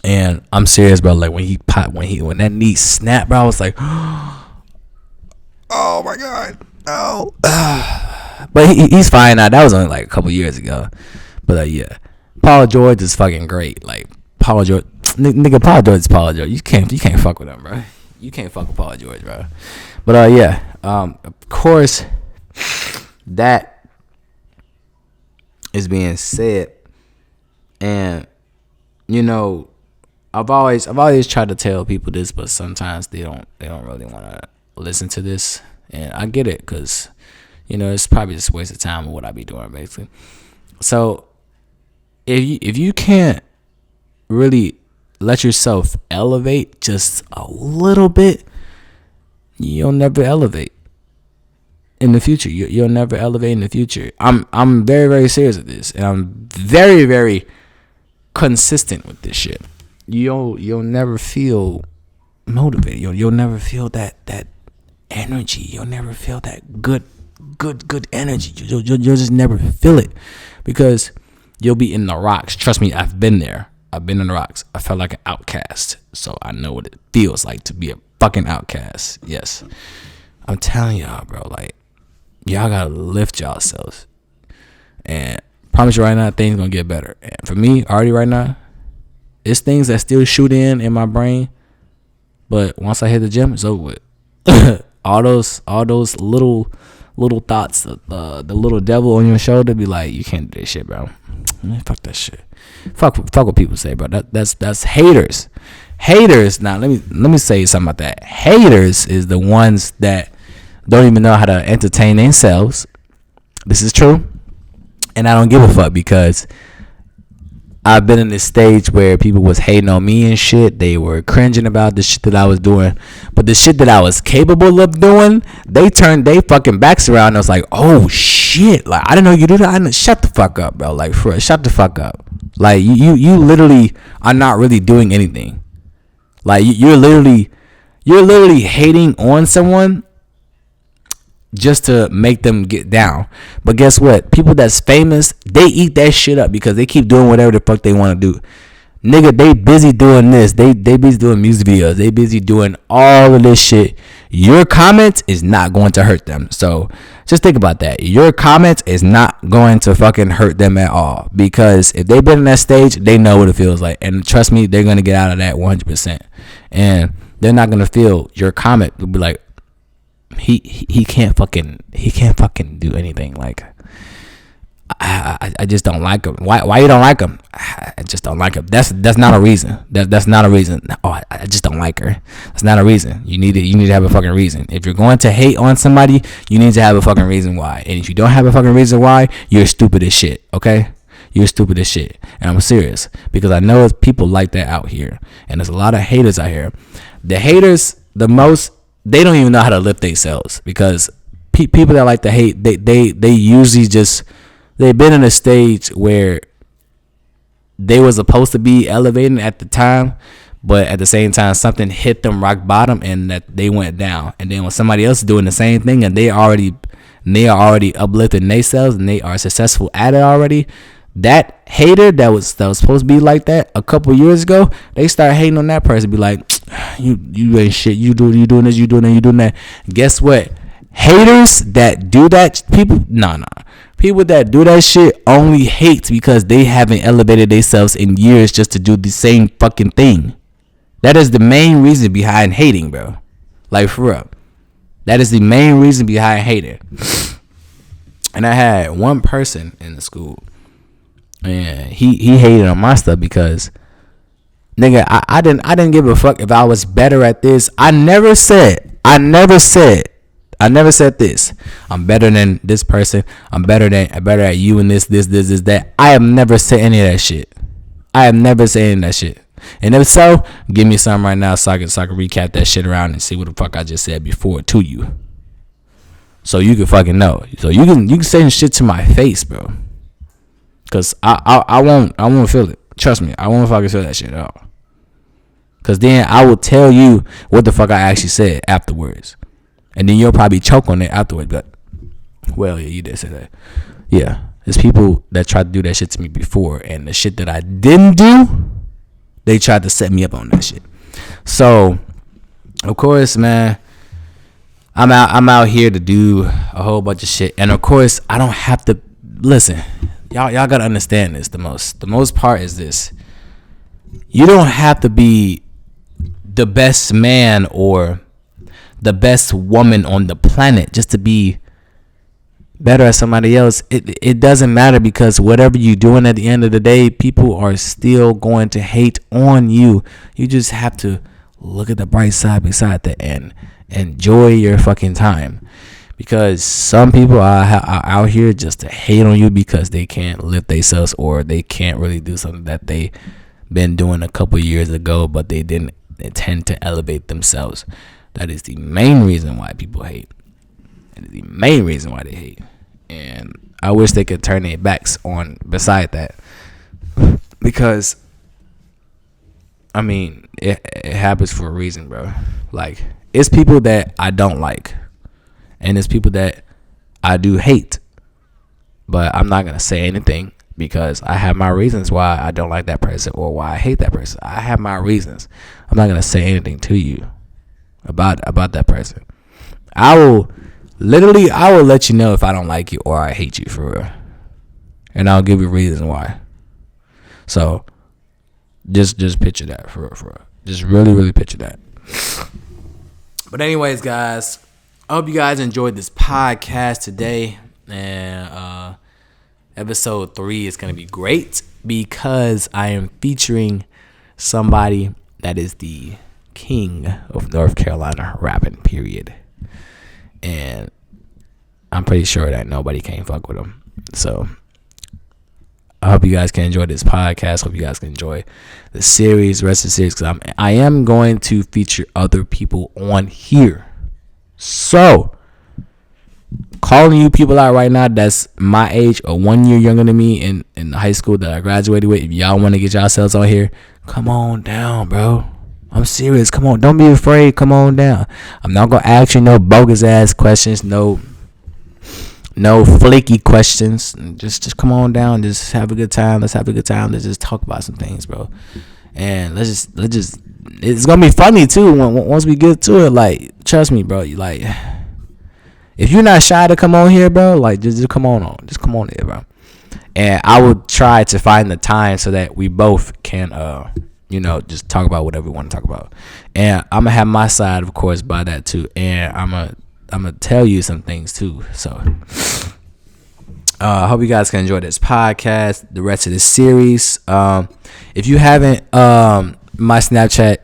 and I'm serious, bro. Like, when that knee snapped, bro, I was like, oh my god, no. But he's fine now. That was only like a couple years ago. But yeah, Paul George is fucking great. Like, Paul George, nigga, Paul George is Paul George. You can't fuck with him, bro. You can't fuck with Paul George, bro. But yeah, of course, that is being said, and you know, I've always tried to tell people this, but sometimes they don't really want to listen to this, and I get it, because you know, it's probably just a waste of time of what I be doing, basically. So if you can't really let yourself elevate just a little bit, you'll never elevate in the future. You'll never elevate in the future. I'm very, very serious with this, and I'm very, very consistent with this shit. You'll never feel motivated. You'll never feel that energy. You'll never feel that good energy. You'll just never feel it, because you'll be in the rocks. Trust me, I've been there. I've been in the rocks. I felt like an outcast, so I know what it feels like to be a fucking outcast. Yes, I'm telling y'all, bro. Like, y'all gotta lift yourselves, and promise you right now, things gonna get better. And for me, already right now, it's things that still shoot in my brain, but once I hit the gym, it's over with. all those little thoughts, the little devil on your shoulder be like, you can't do this shit, bro. Man, fuck that shit. Fuck what people say, bro. That's haters. Haters. Now let me say something about that. Haters is the ones that don't even know how to entertain themselves. This is true, and I don't give a fuck, because I've been in this stage where people was hating on me and shit. They were cringing about the shit that I was doing, but the shit that I was capable of doing, they turned they fucking backs around. And I was like, oh shit, like, I didn't know you do that. Shut the fuck up, bro. Like, for real, shut the fuck up. Like, you literally are not really doing anything. Like, you're literally hating on someone just to make them get down. But guess what? People that's famous, they eat that shit up, because they keep doing whatever the fuck they want to do. Nigga, they busy doing this. They busy doing music videos. They busy doing all of this shit. Your comment is not going to hurt them. So just think about that. Your comment is not going to fucking hurt them at all, because if they've been in that stage, they know what it feels like. And trust me, they're going to get out of that 100%. And they're not going to feel your comment will be like, he can't fucking do anything. Like, I just don't like him. Why you don't like him? I just don't like him. That's not a reason. That's not a reason. Oh, I just don't like her. That's not a reason. You need to have a fucking reason. If you're going to hate on somebody, you need to have a fucking reason why. And if you don't have a fucking reason why, you're stupid as shit. Okay? You're stupid as shit. And I'm serious, because I know people like that out here, and there's a lot of haters out here. The haters, they don't even know how to lift themselves, because people that like to hate, they usually just, they've been in a stage where they were supposed to be elevating at the time, but at the same time something hit them rock bottom and that they went down. And then when somebody else is doing the same thing and they are already uplifting themselves and they are successful at it already, that hater that was supposed to be like that a couple years ago, they start hating on that person. Be like, you ain't shit. You doing this. You doing that. You doing that. Guess what? Haters that do that, people that do that shit only hate because they haven't elevated themselves in years just to do the same fucking thing. That is the main reason behind hating, bro. Like, for real. That is the main reason behind hating. And I had one person in the school, and he hated on my stuff because, nigga, I didn't give a fuck if I was better at this. I never said this. I'm better than this person. I'm better at you and this, that. I have never said any of that shit. And if so, give me some right now so I can recap that shit around and see what the fuck I just said before to you. so you can fucking know. So you can say shit to my face, bro. Cause I won't feel it. Trust me, I won't fucking feel that shit at all. Cause then I will tell you what the fuck I actually said afterwards, and then you'll probably choke on it afterwards. But well, yeah, you did say that. Yeah, there's people that tried to do that shit to me before, and the shit that I didn't do, they tried to set me up on that shit. So, of course, man, I'm out here to do a whole bunch of shit, and of course, I don't have to listen. Y'all gotta understand this. The most part is this: you don't have to be the best man or the best woman on the planet just to be better at somebody else. It doesn't matter, because whatever you're doing at the end of the day, people are still going to hate on you. You just have to look at the bright side beside that and enjoy your fucking time. Because some people are out here just to hate on you because they can't lift themselves, or they can't really do something that they been doing a couple years ago, but they didn't intend to elevate themselves. That is the main reason why people hate. That is the main reason why they hate. And I wish they could turn their backs on beside that. Because, I mean, it happens for a reason, bro. Like, it's people that I don't like, and it's people that I do hate. But I'm not going to say anything, because I have my reasons why I don't like that person or why I hate that person. I have my reasons. I'm not going to say anything to you about that person. I will let you know if I don't like you or I hate you, for real. And I'll give you a reason why. So, just picture that, for real. Just really picture that. But anyways, guys, I hope you guys enjoyed this podcast today. And episode 3 is going to be great, because I am featuring somebody that is the king of North Carolina rapping, period. And I'm pretty sure that nobody can fuck with him. So I hope you guys can enjoy this podcast. Hope you guys can enjoy the series, rest of the series, because I am going to feature other people on here. So, calling you people out right now that's my age or 1 year younger than me in high school that I graduated with, if y'all want to get yourselves on here, come on down, bro. I'm serious. Come on. Don't be afraid. Come on down. I'm not going to ask you no bogus ass questions, no flaky questions. Just come on down. Just have a good time. Let's have a good time. Let's just talk about some things, bro. And let's just it's going to be funny too once we get to it. Like, trust me, bro. Like, if you're not shy to come on here, bro, like, just come on. Just come on here, bro. And I will try to find the time so that we both can just talk about whatever we want to talk about. And I'm gonna have my side, of course, by that too. And I'm gonna tell you some things too. So I hope you guys can enjoy this podcast, the rest of this series. If you haven't, my Snapchat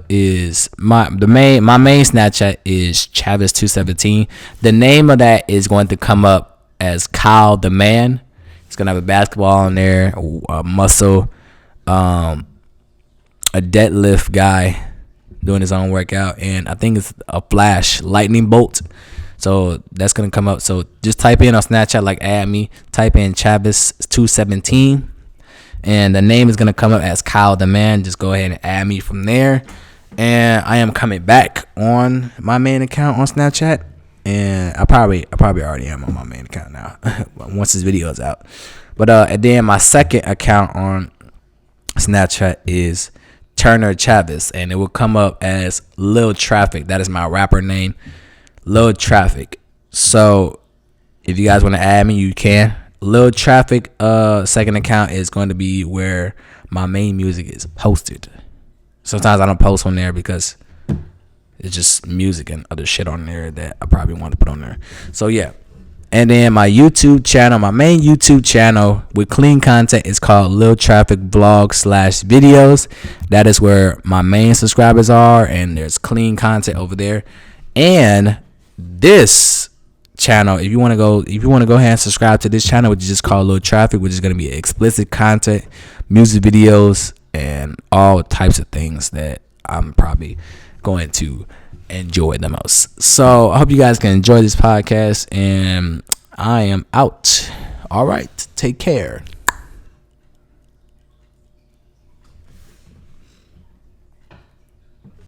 is my main Snapchat is Chavis217. The name of that is going to come up as Kyle the Man. It's gonna have a basketball on there, a muscle, a deadlift guy doing his own workout, and I think it's a flash lightning bolt. So that's gonna come up. So just type in on Snapchat, like add me, type in Chavis217, and the name is gonna come up as Kyle the Man. Just go ahead and add me from there. And I am coming back on my main account on Snapchat, and I probably already am on my main account now once this video is out. But and then my second account on Snapchat is turnerchavis, and it will come up as Lil'Traffic. That is my rapper name, Lil'Traffic. So if you guys want to add me, you can. Lil'Traffic second account is going to be where my main music is posted. Sometimes I don't post on there because it's just music and other shit on there that I probably want to put on there. So yeah. And then my YouTube channel, my main YouTube channel with clean content is called Lil'Traffic Vlog/videos. That is where my main subscribers are, and there's clean content over there. And this channel, if you want to go ahead and subscribe to this channel, which is just called Lil'Traffic, which is going to be explicit content, music videos, and all types of things that I'm probably going to enjoy the most. So I hope you guys can enjoy this podcast, and I am out. All right, take care.